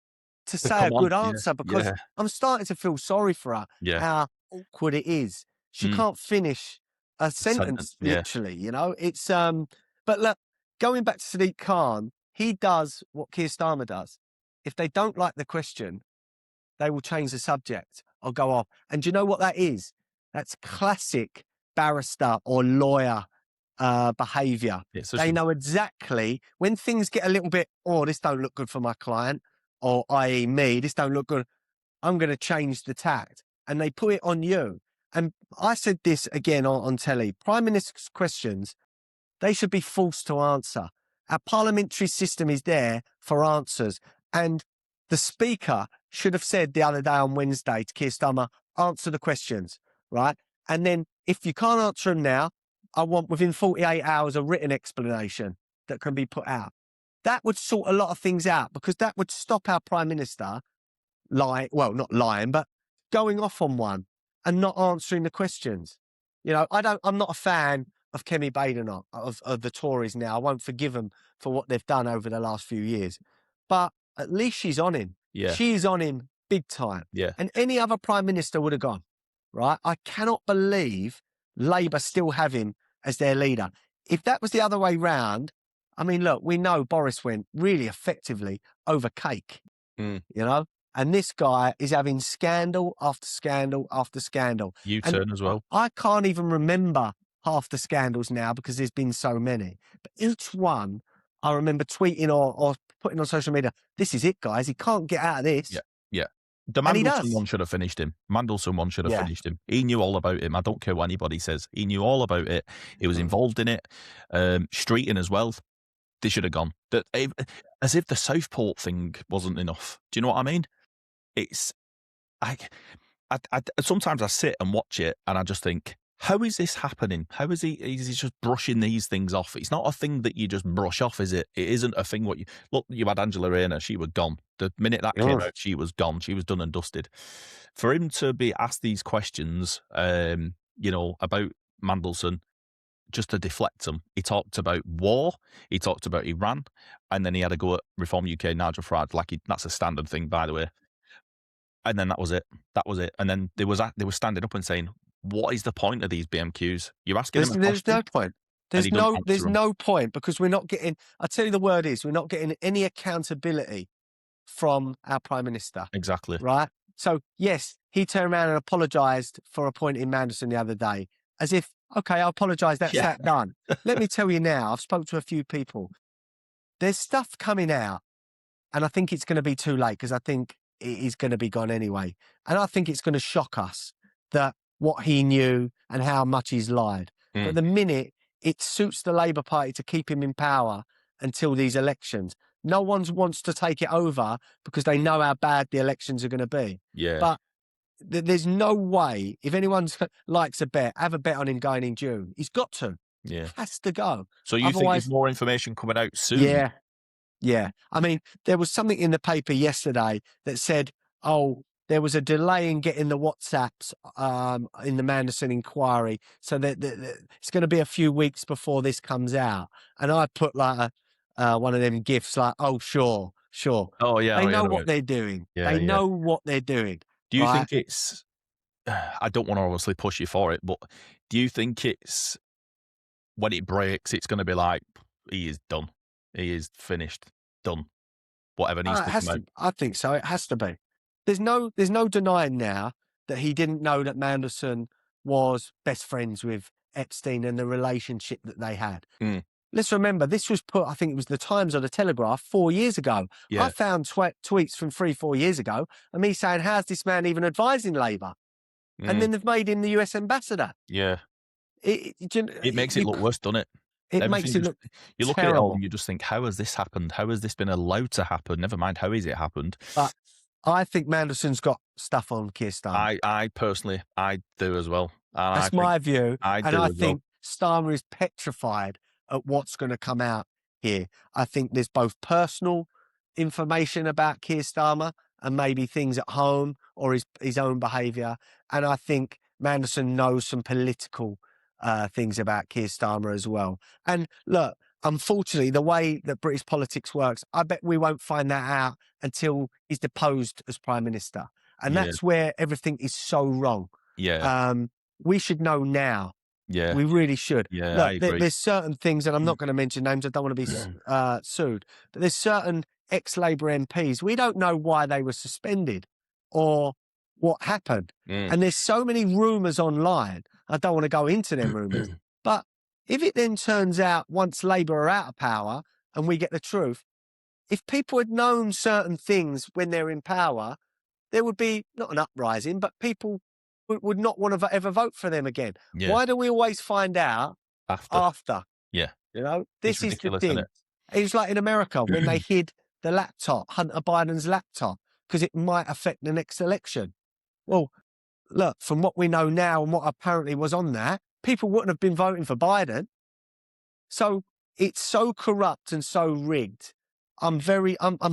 say a good answer because I'm starting to feel sorry for her. Yeah. How awkward it is. She can't finish a sentence, yeah. literally, you know? It's, but look, going back to Sadiq Khan, he does what Keir Starmer does. If they don't like the question, they will change the subject or go off. And do you know what that is? That's classic barrister or lawyer behaviour. It's They know exactly when things get a little bit, oh, this don't look good for my client, or i.e. me, this don't look good, I'm going to change the tact. And they put it on you. And I said this again on telly, Prime Minister's questions, they should be forced to answer. Our parliamentary system is there for answers. And the Speaker should have said the other day on Wednesday to Keir Starmer, answer the questions, right? And then if you can't answer them now, I want within 48 hours a written explanation that can be put out. That would sort a lot of things out, because that would stop our Prime Minister not lying, but going off on one and not answering the questions. You know, I'm not a fan of Kemi Badenoch, of the Tories now. I won't forgive them for what they've done over the last few years. But at least she's on him. Yeah. She's on him big time. Yeah. And any other Prime Minister would have gone, right? I cannot believe Labour still have him as their leader. If that was the other way round, I mean, look, we know Boris went really effectively over cake, you know? And this guy is having scandal after scandal after scandal. U-turn as well. I can't even remember half the scandals now because there's been so many. But each one, I remember tweeting or putting on social media, this is it, guys. He can't get out of this. Yeah, yeah. The And he Mandelson does. one should have finished him. Mandelson one should have finished him. He knew all about him. I don't care what anybody says. He knew all about it. He was involved in it. Streeting as well. They should have gone. As if the Southport thing wasn't enough. Do you know what I mean? It's I sometimes I sit and watch it and I just think, how is this happening? How is he just brushing these things off? It's not a thing that you just brush off, is it? It isn't a thing you had Angela Rayner, she was gone. The minute that came out, she was gone. She was done and dusted. For him to be asked these questions, about Mandelson, just to deflect them, he talked about war, he talked about Iran, and then he had a go at Reform UK, Nigel Farage, that's a standard thing, by the way. And then that was it. And then they were standing up and saying, what is the point of these BMQs? You're asking him a question. There's no point. There's no point, because we're not getting, I tell you the word is, we're not getting any accountability from our Prime Minister. Exactly. Right? So, yes, he turned around and apologised for appointing Mandelson the other day, as if, okay, I apologise, that's that done. Let me tell you now, I've spoken to a few people. There's stuff coming out, and I think it's going to be too late, because I think it is going to be gone anyway. And I think it's going to shock us that what he knew and how much he's lied. But the minute it suits the Labour Party to keep him in power until these elections, no one wants to take it over because they know how bad the elections are going to be. Yeah. But there's no way, if anyone likes a bet, have a bet on him going in June. He's got to. Yeah. Has to go. So you think there's more information coming out soon? Yeah. Yeah. I mean, there was something in the paper yesterday that said, there was a delay in getting the WhatsApps in the Mandelson inquiry, so that it's going to be a few weeks before this comes out. And I put one of them gifs sure. Oh, yeah. They know what they're doing. Yeah, they know what they're doing. Do you think it's, I don't want to obviously push you for it, but do you think it's, when it breaks, it's going to be like, he is done. He is finished, done. Whatever needs to come out. I think so. It has to be. There's no denying now that he didn't know that Mandelson was best friends with Epstein and the relationship that they had. Let's remember, this was put, I think it was the Times or the Telegraph 4 years ago. Yeah. I found tweets from 3-4 years ago and me saying, how's this man even advising Labour? And then they've made him the US ambassador. Yeah. It makes it look worse, doesn't it? It makes it look You look terrible. at it all and you just think, how has this happened? How has this been allowed to happen? Never mind, how has it happened? But I think Mandelson's got stuff on Keir Starmer. I personally, I do as well. That's my view. I think Starmer is petrified at what's going to come out here. I think there's both personal information about Keir Starmer and maybe things at home or his own behaviour. And I think Mandelson knows some political things about Keir Starmer as well. And look, unfortunately, the way that British politics works, I bet we won't find that out until he's deposed as Prime Minister. And that's where everything is so wrong. Yeah. We should know now. Yeah. We really should. Yeah, look, I agree. There's certain things, and I'm not going to mention names, I don't want to be sued, but there's certain ex-Labour MPs, we don't know why they were suspended or what happened. And there's so many rumours online. I don't want to go into them rumours. But if it then turns out once Labour are out of power and we get the truth, if people had known certain things when they're in power, there would be not an uprising, but people would not want to ever vote for them again. Yeah. Why do we always find out after? Yeah. You know, this is the ridiculous, thing. isn't It was like in America when they hid the laptop, Hunter Biden's laptop, because it might affect the next election. Well, look, from what we know now and what apparently was on that, people wouldn't have been voting for Biden. So it's so corrupt and so rigged. I'm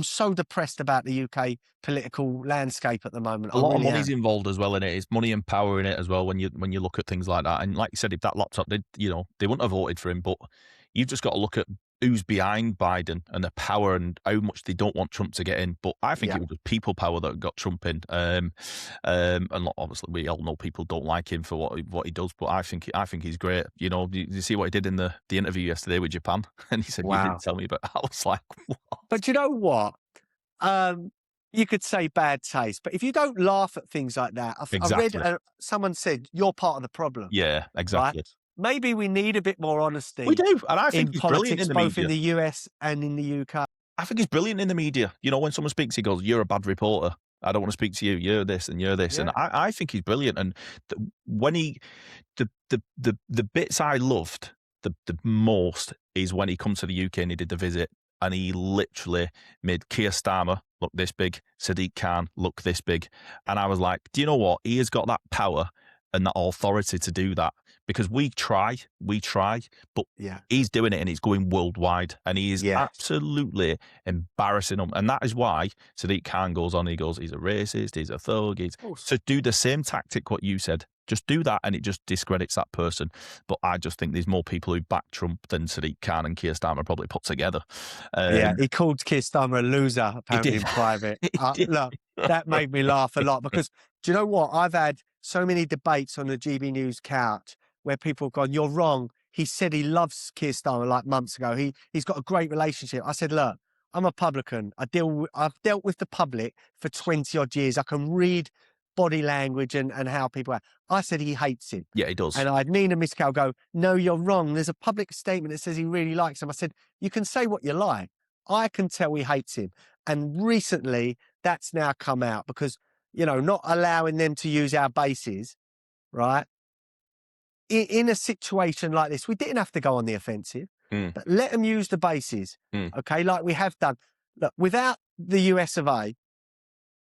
so depressed about the UK political landscape at the moment. A lot of really money's am. involved as well in it. It's money and power in it as well when you look at things like that. And like you said, if that laptop did, they wouldn't have voted for him. But you've just got to look at who's behind Biden and the power and how much they don't want Trump to get in. But I think it was the people power that got Trump in. And obviously we all know people don't like him for what he does. But I think he's great. You see what he did in the interview yesterday with Japan, and he said, "You didn't tell me," but I was like, "What?" But you know what? You could say bad taste, but if you don't laugh at things like that, Exactly. I read someone said you're part of the problem. Yeah, exactly. Right? Maybe we need a bit more honesty. We do, and I think in he's politics, brilliant in the both media. in the US and in the UK. I think he's brilliant in the media. When someone speaks, he goes, "You're a bad reporter. I don't want to speak to you. You're this and you're this." Yeah. And I think he's brilliant. And when the bits I loved the most is when he come to the UK and he did the visit, and he literally made Keir Starmer look this big, Sadiq Khan look this big, and I was like, do you know what? He has got that power and that authority to do that, because we try, but he's doing it and it's going worldwide, and he is absolutely embarrassing them. And that is why Sadiq Khan goes on, he goes, he's a racist, he's a thug, to do the same tactic what you said. Just do that and it just discredits that person. But I just think there's more people who back Trump than Sadiq Khan and Keir Starmer probably put together. He called Keir Starmer a loser, apparently, in private. Look, that made me laugh a lot, because do you know what? I've had so many debates on the GB News couch where people have gone, "You're wrong. He said he loves Keir Starmer like months ago. He's got a great relationship." I said, look, I'm a publican. I've dealt with the public for 20 odd years. I can read body language and how people are. I said he hates him. Yeah, he does. And I had Nina Miskow go, "No, you're wrong. There's a public statement that says he really likes him." I said, you can say what you like. I can tell he hates him. And recently that's now come out because, not allowing them to use our bases, right? In a situation like this, we didn't have to go on the offensive, but let them use the bases, okay, like we have done. Look, without the US of A,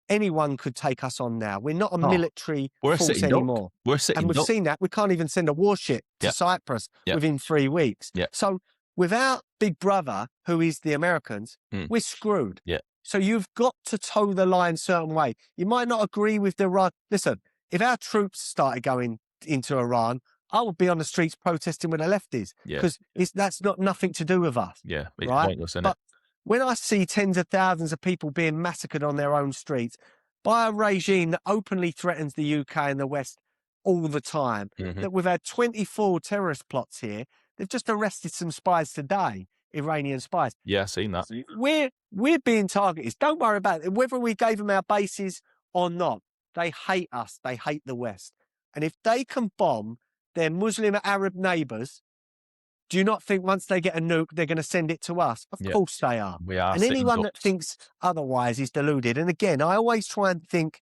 anyone could take us on now. We're not a military force anymore. And we've seen that. We can't even send a warship to Cyprus within 3 weeks. So without Big Brother, who is the Americans, we're screwed. So you've got to toe the line a certain way. You might not agree with the Iran. Listen, if our troops started going into Iran, I would be on the streets protesting with the lefties, because that's not nothing to do with us. Yeah, it's right? pointless, isn't But it? when I see tens of thousands of people being massacred on their own streets by a regime that openly threatens the UK and the West all the time, that we've had 24 terrorist plots here, they've just arrested some spies today, Iranian spies. Yeah, I've seen that. We're being targeted. Don't worry about it. Whether we gave them our bases or not, they hate us. They hate the West. And if they can bomb their Muslim Arab neighbours, do you not think once they get a nuke, they're going to send it to us? Of course they are. We are. And anyone that thinks otherwise is deluded. And again, I always try and think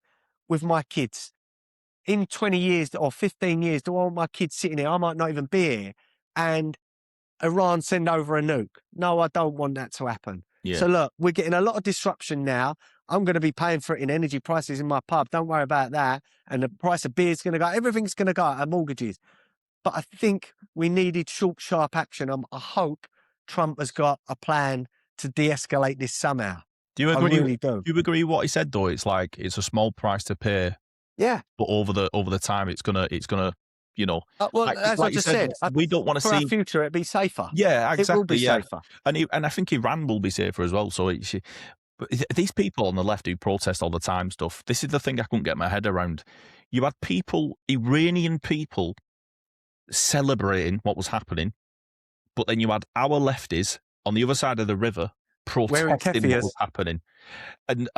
with my kids, in 20 years or 15 years, do I want my kids sitting here? I might not even be here. And Iran send over a nuke. No, I don't want that to happen. So look, we're getting a lot of disruption now. I'm going to be paying for it in energy prices in my pub. Don't worry about that. And the price of beer is going to go. Everything's going to go. Our mortgages. But I think we needed short, sharp action. I hope Trump has got a plan to de-escalate this somehow. Do you agree? I really do. Do you agree with what he said though? It's like it's a small price to pay. Yeah. But over the time, it's gonna. Well, as I just said, we don't want to see our future. It'd be safer. Yeah, exactly. It will be safer. And I think Iran will be safer as well. So but these people on the left who protest all the time stuff. This is the thing I couldn't get my head around. You had Iranian people, celebrating what was happening, but then you had our lefties on the other side of the river protesting what was happening. And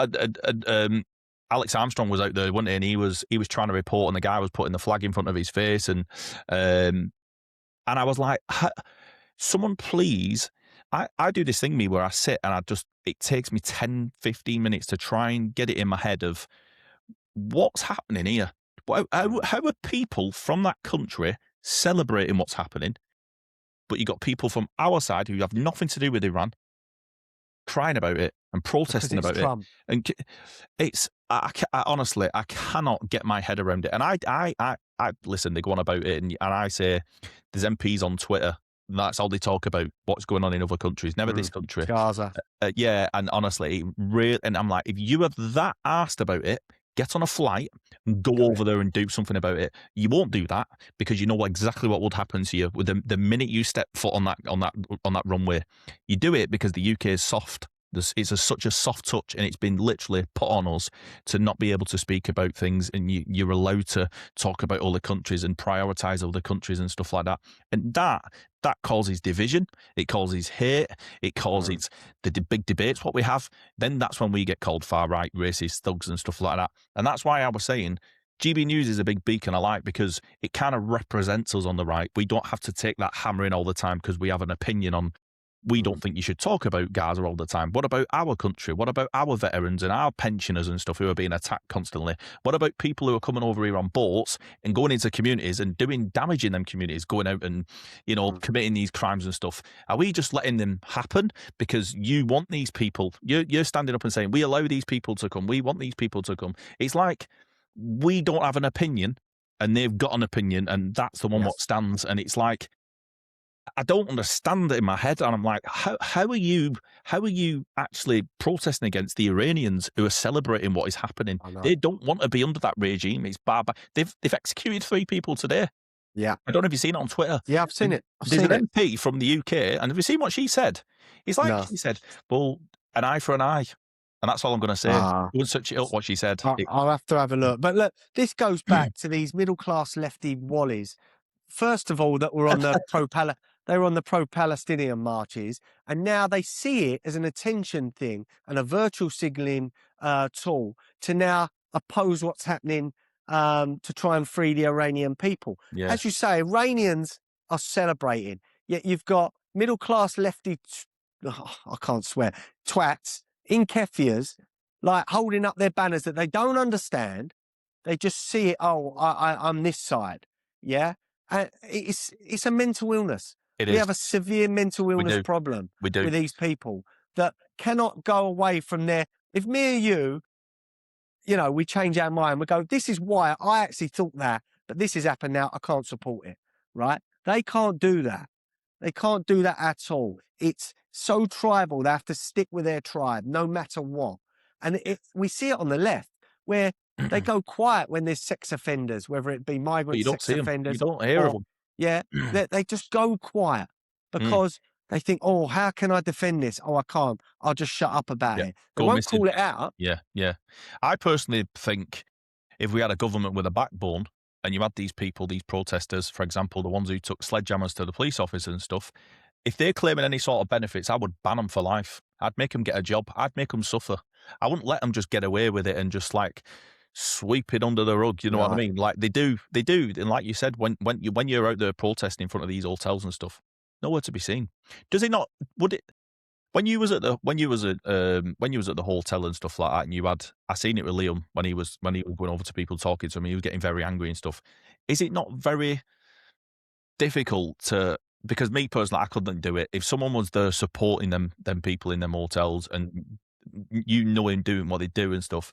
Alex Armstrong was out there, wasn't he? And he was trying to report, and the guy was putting the flag in front of his face, and I was like, someone please. I do this thing, where I sit and it takes me 10, 15 minutes to try and get it in my head of what's happening here. How are people from that country celebrating what's happening? But you got people from our side who have nothing to do with Iran crying about it and protesting about Trump. it. And it's, I honestly, I cannot get my head around it. And I listen, they go on about it, and I say there's MPs on Twitter, and that's all they talk about, what's going on in other countries, never this country. Gaza. Yeah, and honestly, and I'm like, if you are that asked about it, get on a flight and go over there and do something about it. You won't do that because you know exactly what would happen to you with the minute you step foot on that runway. You do it because the UK is soft. It's such a soft touch, and it's been literally put on us to not be able to speak about things, and you're allowed to talk about other countries and prioritise other countries and stuff like that. And that causes division, it causes hate, it causes the big debates what we have. Then that's when we get called far-right, racist, thugs and stuff like that. And that's why I was saying GB News is a big beacon I like, because it kind of represents us on the right. We don't have to take that hammering all the time because we have an opinion on, we don't think you should talk about Gaza all the time. What about our country? What about our veterans and our pensioners and stuff who are being attacked constantly? What about people who are coming over here on boats and going into communities and doing damage in them communities, going out and, committing these crimes and stuff? Are we just letting them happen because you want these people? You're standing up and saying, we allow these people to come. We want these people to come. It's like we don't have an opinion and they've got an opinion, and that's the one what stands. And it's like, I don't understand it in my head, and I'm like, how are you actually protesting against the Iranians who are celebrating what is happening? They don't want to be under that regime. It's barbaric. They've executed 3 people today. Yeah, I don't know if you've seen it on Twitter. Yeah, I've seen it. There's an MP from the UK, and have you seen what she said? It's like she said, "Well, an eye for an eye," and that's all I'm going to say. Don't search it up what she said. I'll have to have a look. But look, this goes back to these middle-class lefty wallies. First of all, that were on the they were on the pro-Palestinian marches, and now they see it as an attention thing and a virtual signalling tool to now oppose what's happening to try and free the Iranian people. Yeah. As you say, Iranians are celebrating, yet you've got middle-class lefty, I can't swear, twats in kefias, like holding up their banners that they don't understand. They just see it, I'm this side, yeah? It's a mental illness. We have a severe mental illness problem with these people that cannot go away from there. If me and you, we change our mind, we go, this is why I actually thought that, but this has happened now, I can't support it, right? They can't do that. They can't do that at all. It's so tribal. They have to stick with their tribe no matter what. And we see it on the left, where they go quiet when there's sex offenders, whether it be migrant sex offenders. You don't hear of them. Yeah, they just go quiet because they think, oh, how can I defend this? Oh, I can't. I'll just shut up about it. They won't call it out. Yeah. I personally think if we had a government with a backbone and you had these people, these protesters, for example, the ones who took sledgehammers to the police officers and stuff, if they're claiming any sort of benefits, I would ban them for life. I'd make them get a job. I'd make them suffer. I wouldn't let them just get away with it and just like sweep it under the rug. You know what I mean? Like they do. And like you said, when you're out there protesting in front of these hotels and stuff, nowhere to be seen. Does it not? Would it? When you was at the hotel and stuff like that, and I seen it with Liam when he was going over to people talking to him, he was getting very angry and stuff. Is it not very difficult to? Because me personally, I couldn't do it. If someone was there supporting them people in them hotels, and him doing what they do and stuff,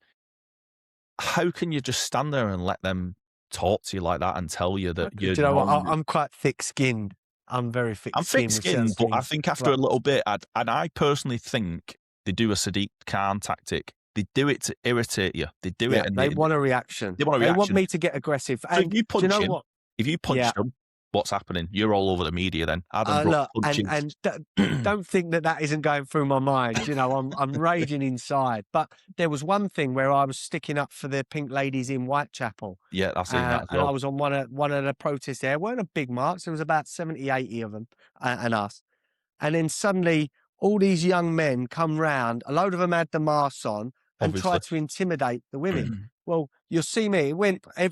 how can you just stand there and let them talk to you like that and tell you that you're? Do you know what? I'm quite thick-skinned. I'm very thick-skinned. I'm thick-skinned, but I think after a little bit, and I personally think they do a Sadiq Khan tactic. They do it to irritate you. They do it, and they want a reaction. They want me to get aggressive. So if you punch do you know what? If you punch them, what's happening? You're all over the media then. Adam Look, Brooks and don't think that isn't going through my mind. I'm raging inside. But there was one thing where I was sticking up for the pink ladies in Whitechapel. Yeah, I've seen that as well. And I was on one of the protests there. It weren't a big march. There was about 70, 80 of them and us. And then suddenly all these young men come round. A load of them had the masks on. and try obviously. to intimidate the women. Well, you'll see me.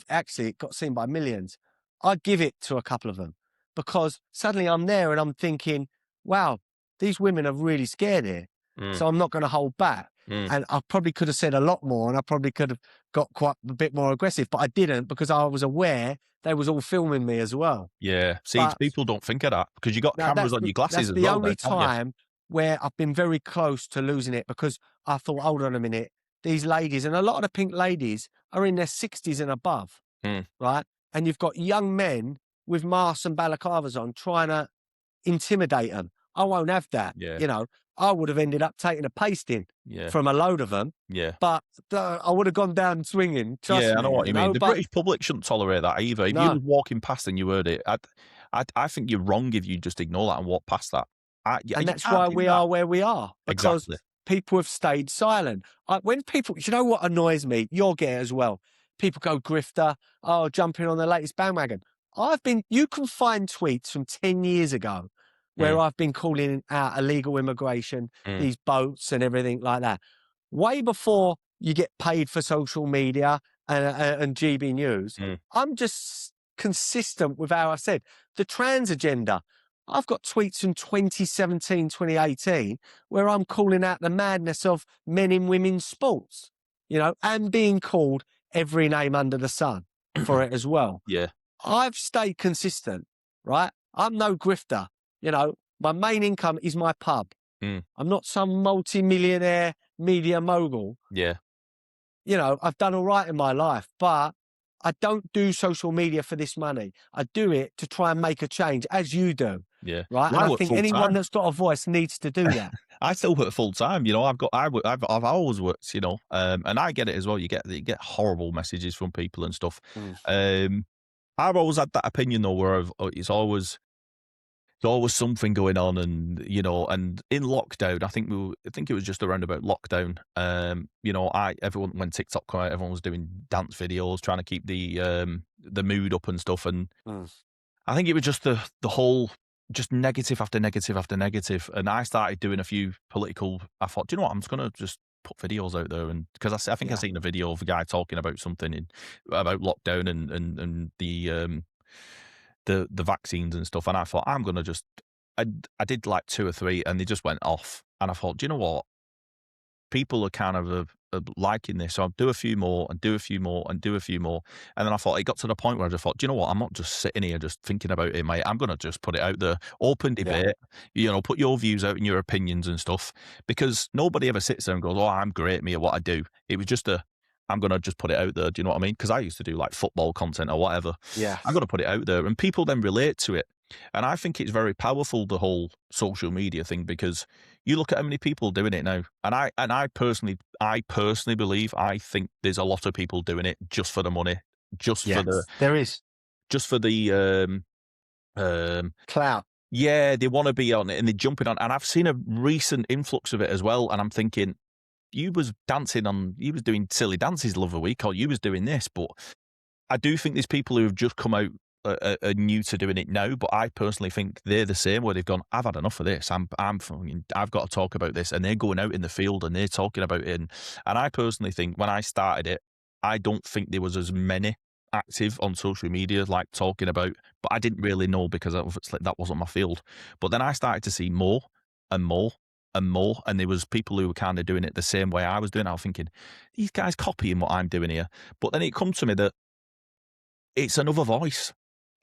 Actually, it got seen by millions. I give it to a couple of them because suddenly I'm there and I'm thinking, wow, these women are really scared here. Mm, So I'm not going to hold back. mm. And I probably could have said a lot more and I probably could have got quite a bit more aggressive, but I didn't because I was aware they was all filming me as well. Yeah. See, But people don't think of that because you got now cameras on your glasses that's as the well now, only haven't you? time where I've been very close to losing it because I thought, hold on a minute, these ladies and a lot of the pink ladies are in their 60s and above, Mm, right? And you've got young men with masks and balaclavas on trying to intimidate them. I won't have that. yeah. You know, I would have ended up taking a pasting Yeah. from a load of them, Yeah. but I would have gone down swinging. Yeah, Trust I know me, what you you mean. know. The But British public shouldn't tolerate that either. If you no, was walking past and you heard it, I think you're wrong if you just ignore that and walk past that. and You that's can't why do we that. are where we are because Exactly. people have stayed silent. When people, you know what annoys me? You'll get it as well. People go grifter, oh, jumping on the latest bandwagon. You can find tweets from 10 years ago where Mm, I've been calling out illegal immigration, mm, these boats and everything like that. Way before you get paid for social media and GB News, mm. I'm just consistent with how I said the trans agenda. I've got tweets from 2017, 2018, where I'm calling out the madness of men in women's sports, you know, and being called every name under the sun for it as well. Yeah. I've stayed consistent, right? I'm no grifter. You know, my main income is my pub. Mm, I'm not some multi-millionaire media mogul. yeah. You know, I've done all right in my life, but I don't do social media for this money. I do it to try and make a change, as you do, Yeah. right? Well, And I I work think full anyone time. that's got a voice needs to do that. I still work full time. You know, I've always worked. You know, and I get it as well. You get horrible messages from people and stuff. Mm. I've always had that opinion though, where it's always something going on, and you know, and in lockdown, I think it was just around about lockdown. You know, everyone when TikTok came out, everyone was doing dance videos, trying to keep the mood up and stuff, and Mm. I think it was just the whole just negative after negative after negative, and I started doing a few political. I thought, do you know what? I'm just gonna just put videos out there, and because I think I Yeah. seen a video of a guy talking about something about lockdown and the vaccines and stuff, and I thought I'm gonna just. I did like 2 or 3, and they just went off, and I thought, do you know what? People are kind of liking this, so I'll do a few more and do a few more and do a few more. And then I thought it got to the point where I just thought, do you know what? I'm not just sitting here just thinking about it, mate. I'm going to just put it out there, open Yeah. debate, you know, put your views out and your opinions and stuff, because nobody ever sits there and goes, oh, I'm great, me, at what I do. It was just I'm going to just put it out there. Do you know what I mean? Because I used to do like football content or whatever. Yeah. I'm going to put it out there and people then relate to it. And I think it's very powerful, the whole social media thing, because you look at how many people doing it now. And I personally believe, I think there's a lot of people doing it just for the money, just for Yes, there is just for the, clout. yeah, they want to be on it and they're jumping on. And I've seen a recent influx of it as well. And I'm thinking, you was doing silly dances the other week, or you was doing this, but I do think there's people who have just come out are new to doing it now, but I personally think they're the same, where they've gone, I've had enough of this. I've got to talk about this, and they're going out in the field and they're talking about it. And I personally think when I started it, I don't think there was as many active on social media like talking about, but I didn't really know because obviously that wasn't my field. But then I started to see more and more and more, and there was people who were kind of doing it the same way I was doing. I was thinking, these guys copying what I'm doing here. But then it comes to me that it's another voice.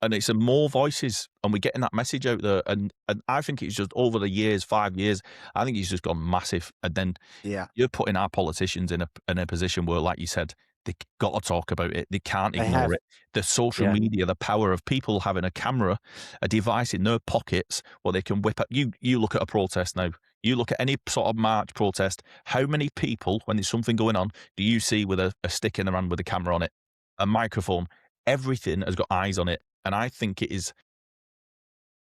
And it's more voices, and we're getting that message out there. And I think it's just over the years, 5 years, I think it's just gone massive. And then Yeah, you're putting our politicians in a position where, like you said, they got to talk about it. They can't they ignore have. it. The social Yeah, media, the power of people having a camera, a device in their pockets where they can whip up. You look at a protest now. You look at any sort of march protest. How many people, when there's something going on, do you see with a stick in their hand with a camera on it, a microphone? Everything has got eyes on it. And I think it's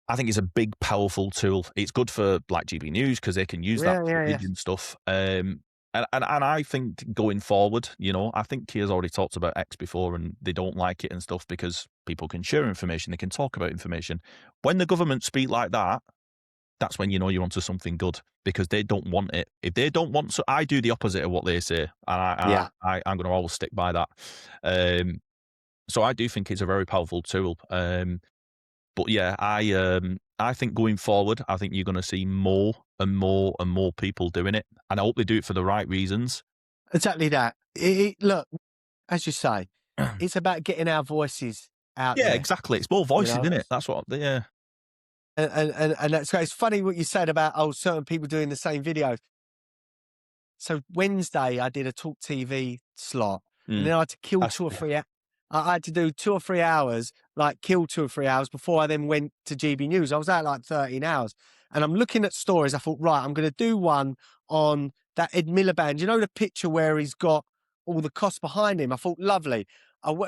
a big, powerful tool. It's good for like GB News because they can use that yeah, yeah, yeah. footage and stuff. And I think going forward, you know, I think Keir's already talked about X before, and they don't like it and stuff because people can share information, they can talk about information. When the government speak like that, that's when you know you're onto something good, because they don't want it. If they don't want, so I do the opposite of what they say, and Yeah. I'm going to always stick by that. So I do think it's a very powerful tool. But yeah, I think going forward, I think you're going to see more and more and more people doing it, and I hope they do it for the right reasons. Exactly that. Look, as you say, it's about getting our voices out Yeah, there, exactly. It's more you voices, know? isn't it? That's what. Yeah, And that's great. It's funny what you said about, certain people doing the same videos. So Wednesday, I did a Talk TV slot, and mm. then I had to kill That's, 2 or 3 I had to do 2 or 3 hours, like kill 2 or 3 hours before I then went to GB News. I was out like 13 hours, and I'm looking at stories. I thought, right, I'm gonna do one on that Ed Miliband. You know, the picture where he's got all the costs behind him? I thought, lovely.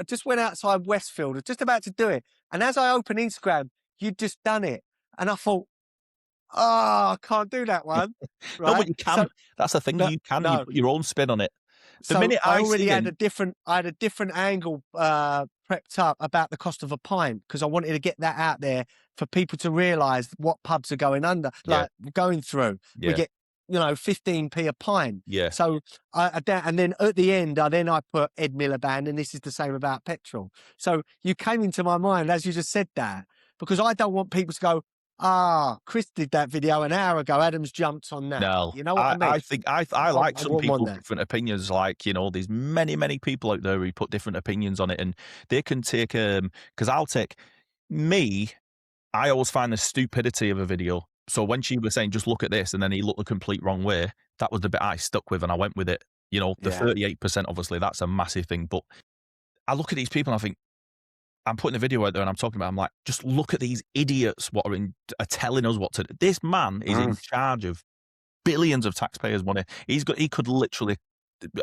Just went outside Westfield, was just about to do it, and as I opened Instagram, you'd just done it, and I thought, "Oh, I can't do that one." no, Right? but you can. So That's the thing. no, You can. You no. put your own spin on it. The So minute I I already see had him, I had a different angle prepped up about the cost of a pint, because I wanted to get that out there for people to realise what pubs are going under, yeah, like going through. We yeah, get 15p a pint. yeah. So and then at the end, I put Ed Miliband, and this is the same about petrol. So you came into my mind as you just said that, because I don't want people to go, Chris did that video an hour ago. Adam's jumped on that. No, You know what I mean? I think I I like some wouldn't want people's that. different opinions. Like, there's many people out there who put different opinions on it, and they can take because I'll take me. I always find the stupidity of a video. So when she was saying, just look at this, and then he looked the complete wrong way, that was the bit I stuck with and I went with it. The Yeah. 38%, obviously, that's a massive thing. But I look at these people and I think, I'm putting a video out there and I'm talking about, I'm like, just look at these idiots what are telling us what to do. This man is in charge of billions of taxpayers' money. He could literally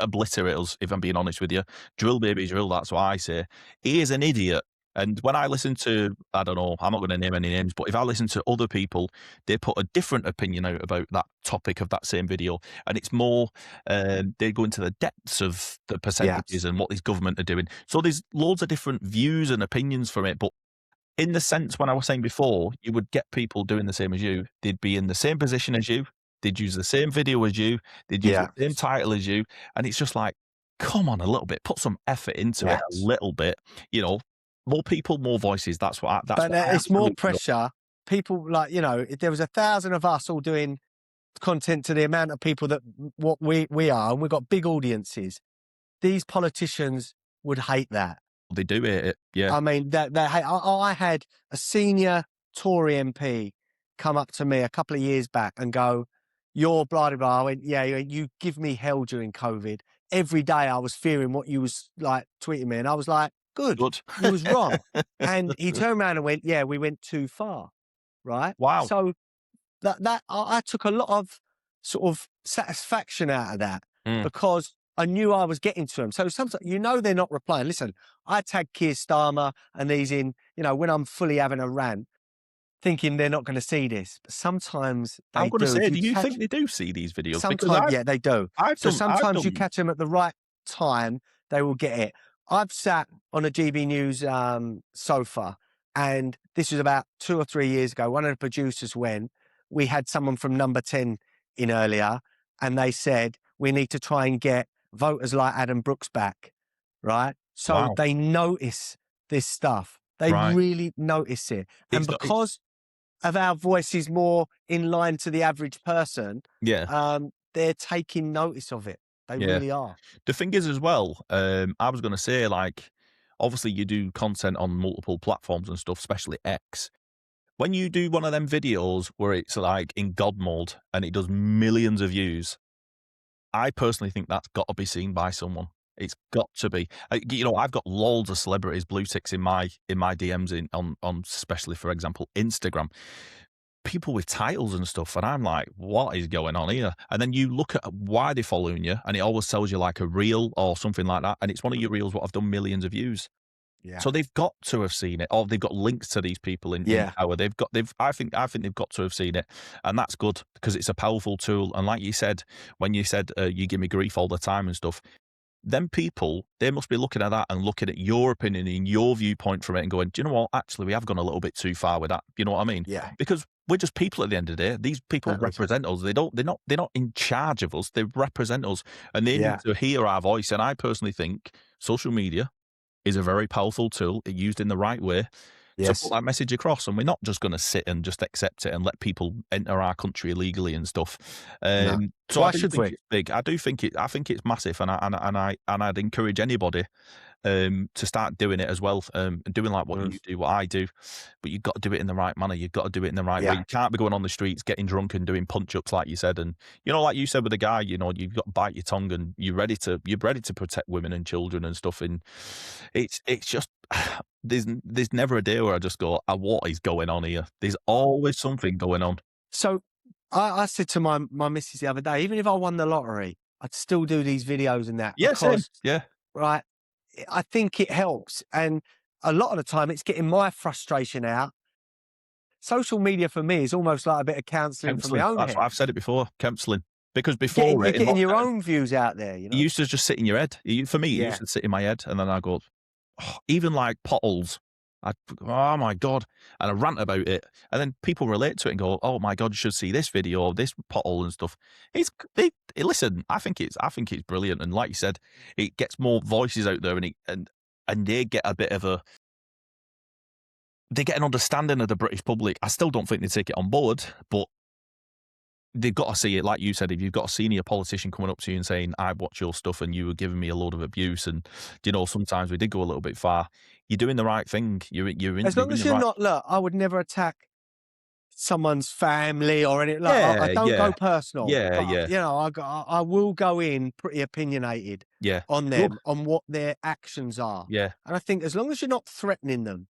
obliterate us, if I'm being honest with you. Drill, baby, drill, that's what I say. He is an idiot. And when I listen to, I don't know, I'm not going to name any names, but if I listen to other people, they put a different opinion out about that topic of that same video. And it's more, they go into the depths of the percentages and what this government are doing. So there's loads of different views and opinions from it. But in the sense, when I was saying before, you would get people doing the same as you. They'd be in the same position as you. They'd use the same video as you. They'd use the same title as you. And it's just like, come on a little bit. Put some effort into it a little bit. More people, more voices. That's what But I it's more absolutely love. pressure. People if there was 1,000 of us all doing content to the amount of people that what we are, and we've got big audiences, these politicians would hate that. They do it. Yeah. I mean, they hate. I had a senior Tory MP come up to me a couple of years back and go, "You're blah blah blah." I went, "Yeah, you give me hell during COVID. Every day I was fearing what you was like tweeting me," and I was like, "Good, you was wrong." And he turned around and went, "Yeah, we went too far." Right? Wow. So that I took a lot of sort of satisfaction out of that, because I knew I was getting to them. So sometimes, they're not replying. Listen, I tagged Keir Starmer and these in, when I'm fully having a rant, thinking they're not going to see this. But sometimes they I'm going to do. say, do you think they do see these videos? Because Sometimes, yeah, they do. I've So done, sometimes you catch them at the right time, they will get it. I've sat on a GB News sofa, and this was about 2 or 3 years ago. One of the producers went, we had someone from Number 10 in earlier, and they said, we need to try and get voters like Adam Brooks back, right? So Wow. they notice this stuff. They really notice it. And because of our voices more in line to the average person, they're taking notice of it. They really are. The thing is as well, I was going to say, like, obviously you do content on multiple platforms and stuff, especially X. When you do one of them videos where it's like in God mode and it does millions of views, I personally think that's got to be seen by someone. It's got to be. I've got loads of celebrities, blue ticks in my DMs on especially, for example, Instagram. People with titles and stuff, and I'm like, what is going on here? And then you look at why they're following you, and it always tells you like a reel or something like that, and it's one of your reels what have done millions of views. Yeah. So they've got to have seen it, or they've got links to these people in power. I think they've got to have seen it, and that's good because it's a powerful tool. And like you said, when you said you give me grief all the time and stuff, them people, they must be looking at that and looking at your opinion and your viewpoint from it and going, do you know what? Actually, we have gone a little bit too far with that. You know what I mean? Yeah. Because we're just people at the end of the day. These people Exactly. represent us. They're not in charge of us. They represent us, and they Yeah. need to hear our voice. And I personally think social media is a very powerful tool, used in the right way, to put Yes. that message across. And we're not just going to sit and just accept it and let people enter our country illegally and stuff. No. So I Why do should think we? it's big. I do think I think it's massive, and I'd encourage anybody to start doing it as well, and doing like what Mm. you do, what I do. But you've got to do it in the right manner. You've got to do it in the right way. Yeah. You can't be going on the streets, getting drunk and doing punch ups like you said. And like you said with the guy, you've got to bite your tongue, and you're ready to protect women and children and stuff. And it's just there's never a day where I just go, what is going on here? There's always something going on. So I said to my missus the other day, even if I won the lottery, I'd still do these videos and that Yeah, same. because, Yeah, right, I think it helps. And a lot of the time it's getting my frustration out. Social media for me is almost like a bit of counselling for my counselling. own That's what head. I've said it before. Counselling, because Getting, before you're it in getting your lockdown, own views out there, it used to just sit in your head. For me, it used Yeah. to sit in my head, and then I go, even like potholes. Oh my God. And I rant about it. And then people relate to it and go, oh my God, you should see this video of this pothole and stuff. Listen, I think it's brilliant. And like you said, it gets more voices out there, and they get a bit of they get an understanding of the British public. I still don't think they take it on board, but they've got to see it. Like you said, if you've got a senior politician coming up to you and saying, I watch your stuff and you were giving me a load of abuse, and sometimes we did go a little bit far, you're doing the right thing. As long as you're not, look, I would never attack someone's family or anything. Like, I don't go personal. Yeah, but, yeah. I will go in pretty opinionated Yeah. on Good. them, on what their actions are. Yeah. And I think as long as you're not threatening them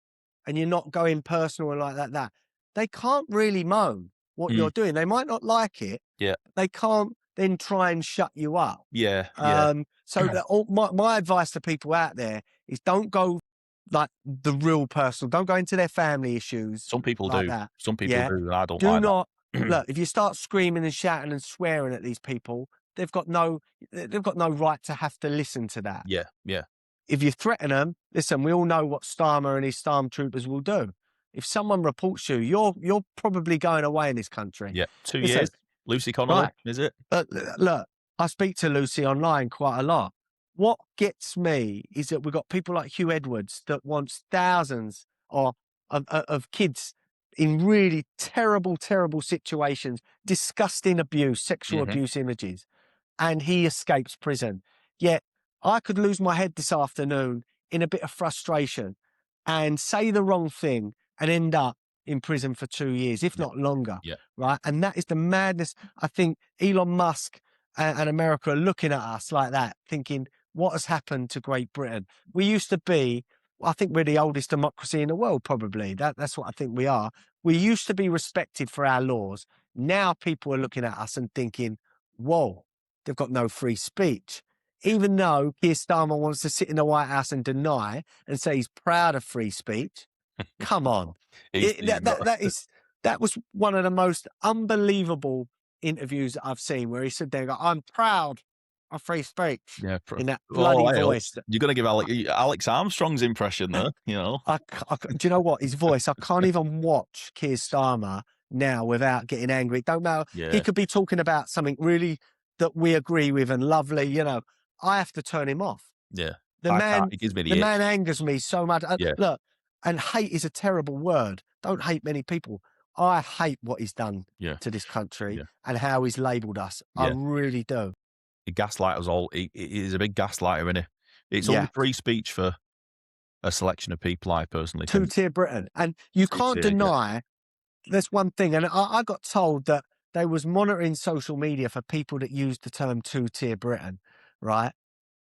and you're not going personal and like that, they can't really moan what you're doing. They might not like it. Yeah. They can't then try and shut you up. Yeah. Yeah. So my advice to people out there is don't go like the real personal. Don't go into their family issues. Some people like do. That. Some people Yeah. do, and I don't Do like not that. look. If you start screaming and shouting and swearing at these people, they've got no right to have to listen to that. Yeah. Yeah. If you threaten them, listen, we all know what Starmer and his stormtroopers will do. If someone reports you, you're probably going away in this country. Yeah. 2 Listen, years. Lucy Connolly, right. is it? Look, I speak to Lucy online quite a lot. What gets me is that we've got people like Hugh Edwards that wants thousands of kids in really terrible, terrible situations, disgusting abuse, sexual abuse images, and he escapes prison. Yet I could lose my head this afternoon in a bit of frustration and say the wrong thing and end up in prison for 2 years, if not longer. Yeah. Right. And that is the madness. I think Elon Musk and America are looking at us like that, thinking, what has happened to Great Britain? We used to be, I think we're the oldest democracy in the world, probably. That's what I think we are. We used to be respected for our laws. Now people are looking at us and thinking, whoa, they've got no free speech. Even though Keir Starmer wants to sit in the White House and deny and say he's proud of free speech. Come on. That was one of the most unbelievable interviews that I've seen where he said there, I'm proud of free speech. Yeah. In that bloody voice. You're going to give Alex Armstrong's impression there, do you know what? His voice, I can't even watch Keir Starmer now without getting angry. It don't matter. Yeah. He could be talking about something really that we agree with and lovely, I have to turn him off. Yeah. The man angers me so much. Yeah. Look, and hate is a terrible word. Don't hate many people. I hate what he's done to this country and how he's labelled us. I really do. He gaslight us all. He is a big gaslighter, isn't he? It's only free speech for a selection of people, I personally think. Two-tier Britain. And you can't deny there's one thing. And I got told that they was monitoring social media for people that used the term two-tier Britain, right,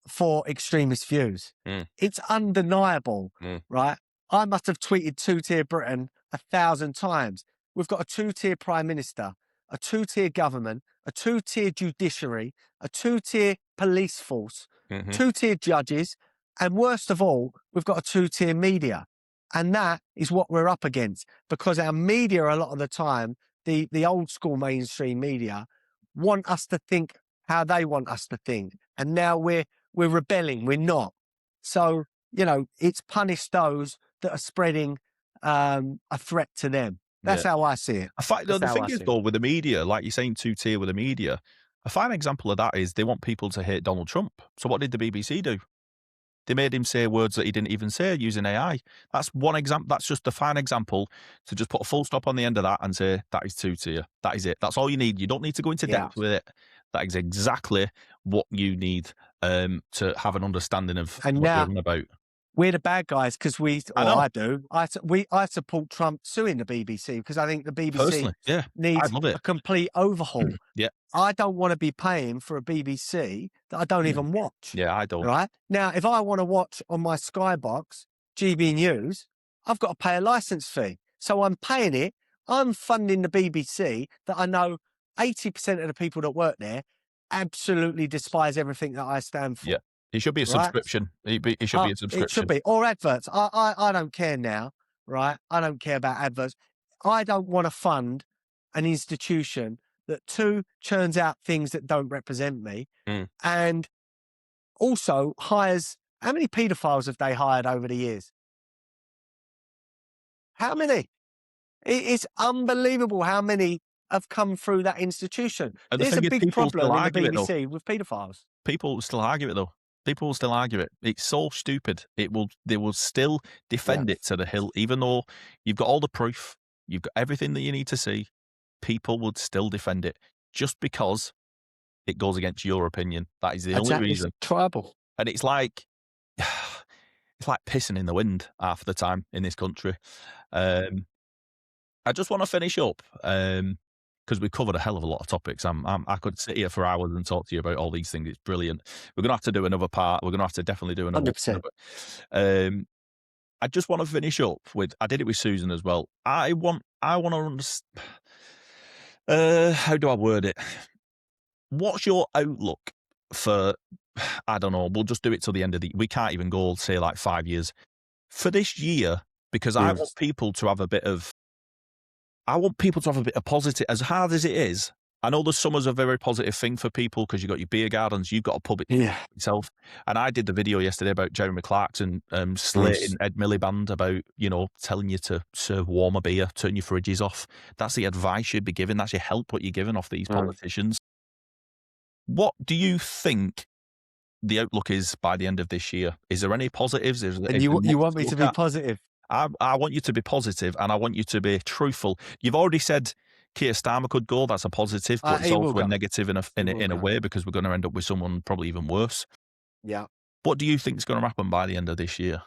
for extremist views. It's undeniable, right? I must have tweeted two-tier Britain 1,000 times. We've got a two-tier prime minister, a two-tier government, a two-tier judiciary, a two-tier police force, two-tier judges, and worst of all, we've got a two-tier media. And that is what we're up against, because our media, a lot of the time, the old school mainstream media, want us to think how they want us to think. And now we're rebelling. We're not. So, it's punished those that are spreading a threat to them. That's how I see it. That's The how thing I is, see it. though, with the media, like you're saying, two-tier with the media, a fine example of that is they want people to hate Donald Trump. So what did the BBC do? They made him say words that he didn't even say using AI. That's one example. That's just a fine example to just put a full stop on the end of that and say that is two-tier. That is it. That's all you need. You don't need to go into Yeah. depth with it. That is exactly what you need to have an understanding of And what you're now on about. we're the bad guys because I know. I do. I support Trump suing the BBC because I think the BBC Personally, yeah, needs I'd love it. a complete overhaul. Yeah, I don't want to be paying for a BBC that I don't even watch. yeah, I don't. Right? Now, if I want to watch on my Skybox GB News, I've got to pay a license fee. So I'm paying it. I'm funding the BBC that I know 80% of the people that work there absolutely despise everything that I stand for. Yeah, it should be a Right? subscription. It should be a subscription. It should be. Or adverts. I don't care now, right? I don't care about adverts. I don't want to fund an institution that churns out things that don't represent me and also hires. How many paedophiles have they hired over the years? How many? It's unbelievable how many have come through that institution. And the There's a thing is, big people still problem in the argue it, though. BBC with paedophiles. People will still argue it, though. People will still argue it. It's so stupid. They will still defend it to the hill, even though you've got all the proof, you've got everything that you need to see. People would still defend it just because it goes against your opinion. That is the only reason. It's tribal. And it's like pissing in the wind half the time in this country. I just want to finish up because we covered a hell of a lot of topics. I could sit here for hours and talk to you about all these things. It's brilliant. We're going to have to do another part. We're going to have to definitely do another 100%. But, I just want to finish up with, I did it with Susan as well. I want to understand, how do I word it? What's your outlook for, I don't know, we'll just do it till the end of we can't even go, say, like 5 years. For this year, because I want people to have a bit of positive, as hard as it is. I know the summer's a very positive thing for people because you've got your beer gardens, you've got a pub itself. And I did the video yesterday about Jeremy Clarkson slating Ed Miliband about, telling you to serve warmer beer, turn your fridges off. That's the advice you'd be giving. That's your help, what you're giving off these politicians. What do you think the outlook is by the end of this year? Is there any positives? And you want me to be positive? I want you to be positive and I want you to be truthful. You've already said Keir Starmer could go. That's a positive, but it's also a negative in a way because we're going to end up with someone probably even worse. Yeah. What do you think is going to happen by the end of this year?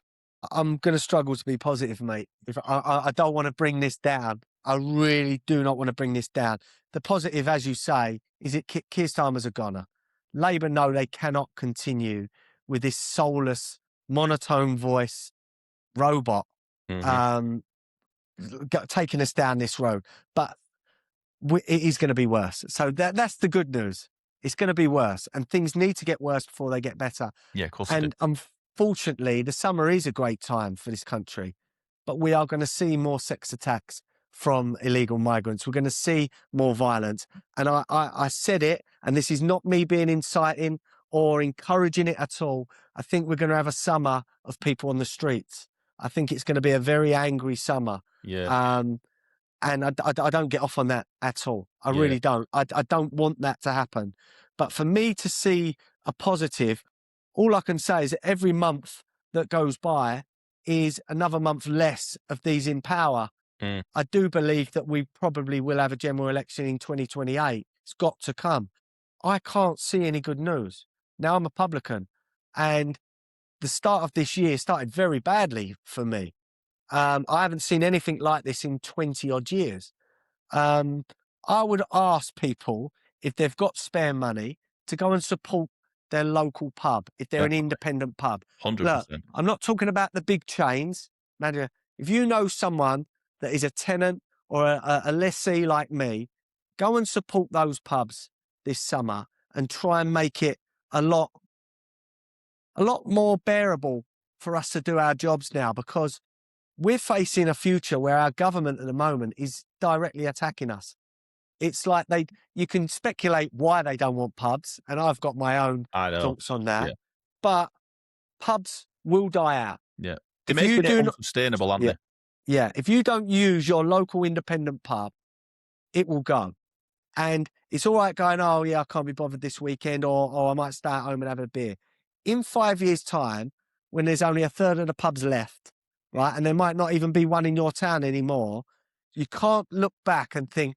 I'm going to struggle to be positive, mate. If I don't want to bring this down. I really do not want to bring this down. The positive, as you say, is that Keir Starmer's a goner. Labour know they cannot continue with this soulless, monotone voice robot taking us down this road. But it is going to be worse. So that's the good news. It's going to be worse, and things need to get worse before they get better. Yeah, of course. And unfortunately, the summer is a great time for this country, but we are going to see more sex attacks from illegal migrants. We're going to see more violence. And I said it, and this is not me being inciting or encouraging it at all. I think we're going to have a summer of people on the streets. I think it's going to be a very angry summer. Yeah. And I don't get off on that at all. I really don't. I don't want that to happen. But for me to see a positive, all I can say is that every month that goes by is another month less of these in power. I do believe that we probably will have a general election in 2028. It's got to come. I can't see any good news. Now I'm a publican, and the start of this year started very badly for me. I haven't seen anything like this in 20 odd years. I would ask people if they've got spare money to go and support their local pub, if they're an independent pub. 100%. Look, I'm not talking about the big chains. Imagine if you know someone that is a tenant or a lessee like me, go and support those pubs this summer and try and make it a lot more bearable for us to do our jobs now, because we're facing a future where our government at the moment is directly attacking us. It's like you can speculate why they don't want pubs, and I've got my own thoughts on that. Yeah. But pubs will die out. Yeah. They're making it unsustainable, aren't they? Yeah, if you don't use your local independent pub, it will go. And it's all right going, oh, yeah, I can't be bothered this weekend, or I might stay at home and have a beer. In 5 years' time, when there's only a third of the pubs left, right, and there might not even be one in your town anymore, you can't look back and think,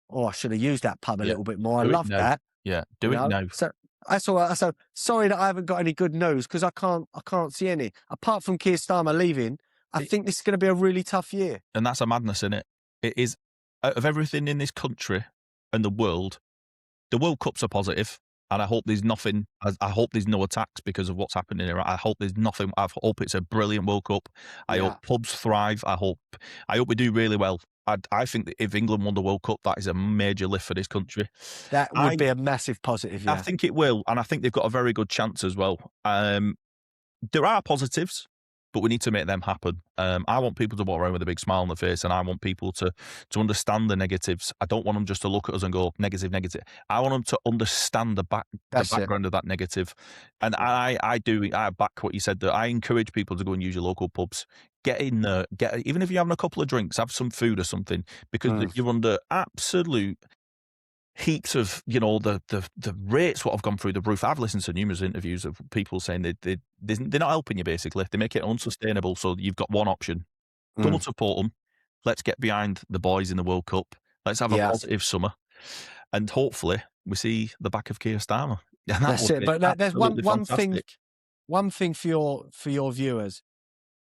oh, I should have used that pub a Yeah. little bit more. I Do it love now. that. Yeah, do it now. So that's all right. So sorry that I haven't got any good news because I can't see any. Apart from Keir Starmer leaving, I think this is going to be a really tough year. And that's a madness, isn't it? It is, out of everything in this country and the World Cup's a positive, and I hope there's nothing. I hope there's no attacks because of what's happening here. I hope there's nothing. I hope it's a brilliant World Cup. I Yeah. hope pubs thrive. I hope we do really well. I think that if England won the World Cup, that is a major lift for this country. That would be a massive positive. I Yeah. think it will, and I think they've got a very good chance as well. There are positives, but we need to make them happen. I want people to walk around with a big smile on their face, and I want people to understand the negatives. I don't want them just to look at us and go negative, negative. I want them to understand the background of that negative. And I back what you said. That I encourage people to go and use your local pubs. Get in there. Even if you're having a couple of drinks, have some food or something, because you're under absolute heaps of, the rates what have gone through the roof. I've listened to numerous interviews of people saying they're not helping you, basically. They make it unsustainable, so you've got one option. Don't support them. Let's get behind the boys in the World Cup. Let's have a positive summer. And hopefully we see the back of Keir Starmer. And that's it. But there's one thing for your viewers.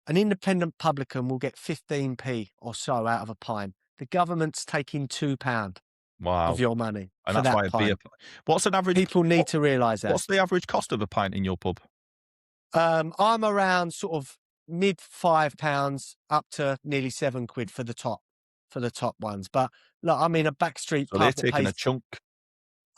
An independent publican will get 15p or so out of a pint. The government's taking £2 of your money and for that's that why pint. a beer. What's an average? People need to realise that. What's the average cost of a pint in your pub? I'm around sort of mid £5 up to nearly £7 for the top ones. But look, I mean, a backstreet So pub they're taking a chunk.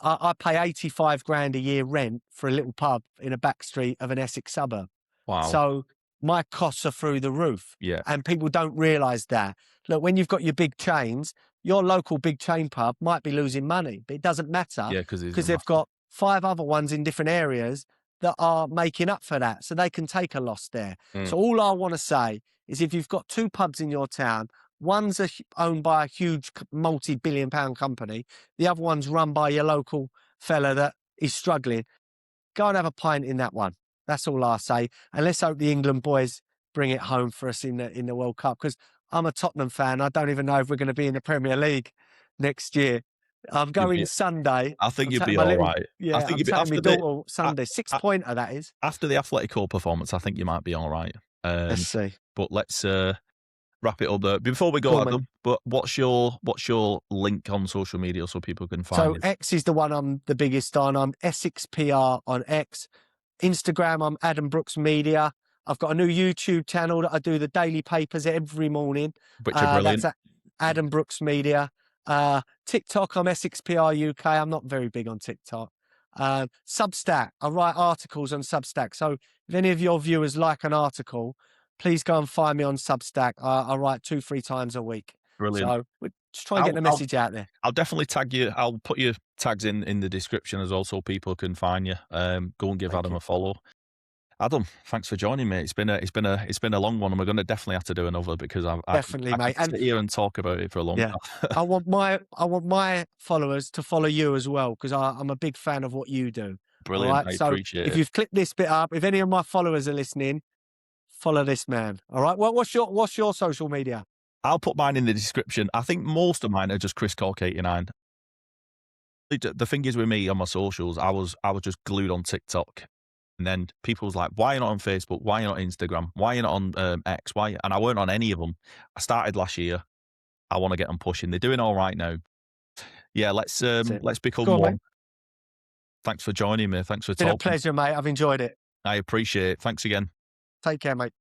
I pay 85 grand a year rent for a little pub in a backstreet of an Essex suburb. Wow. So my costs are through the roof. Yeah. And people don't realise that. Look, when you've got your big chains, your local big chain pub might be losing money, but it doesn't matter. Yeah, because they've got 5 other ones in different areas that are making up for that. So they can take a loss there. So all I want to say is if you've got 2 pubs in your town, one's owned by a huge multi-billion pound company, the other one's run by your local fella that is struggling, go and have a pint in that one. That's all I say. And let's hope the England boys bring it home for us in the World Cup, because I'm a Tottenham fan. I don't even know if we're going to be in the Premier League next year. I'm going Sunday. I think you'd be all right. Yeah, I'm taking my daughter Sunday. 6-pointer, that is. After the Atletico performance, I think you might be all right. Let's see. But let's wrap it up there. Before we go, Adam, but what's your link on social media so people can find you? So X is the one I'm the biggest on. I'm Essex PR on X. Instagram, I'm Adam Brooks Media. I've got a new YouTube channel that I do the daily papers every morning. Which are brilliant. That's Adam Brooks Media. TikTok, I'm Essex PR UK. I'm not very big on TikTok. Substack, I write articles on Substack. So if any of your viewers like an article, please go and find me on Substack. I write 2-3 times a week. Brilliant. So we're just trying to get the message out there. I'll definitely tag you. I'll put your tags in the description as well so people can find you. Go and give Adam a follow. Adam, thanks for joining me. It's been a long one, and we're going to definitely have to do another because I mate. Could sit here and talk about it for a long time. I want my followers to follow you as well, because I'm a big fan of what you do. Brilliant. Right? I appreciate it. If you've clicked this bit up, if any of my followers are listening, follow this man. All right. Well, what's your social media? I'll put mine in the description. I think most of mine are just Chris Corky 89. The thing is with me on my socials, I was just glued on TikTok. And then people was like, why are you not on Facebook? Why are you not on Instagram? Why are you not on X? Why? And I weren't on any of them. I started last year. I want to get them pushing. They're doing all right now. Yeah, let's become one. Mate. Thanks for joining me. Thanks for talking. It's been a pleasure, mate. I've enjoyed it. I appreciate it. Thanks again. Take care, mate.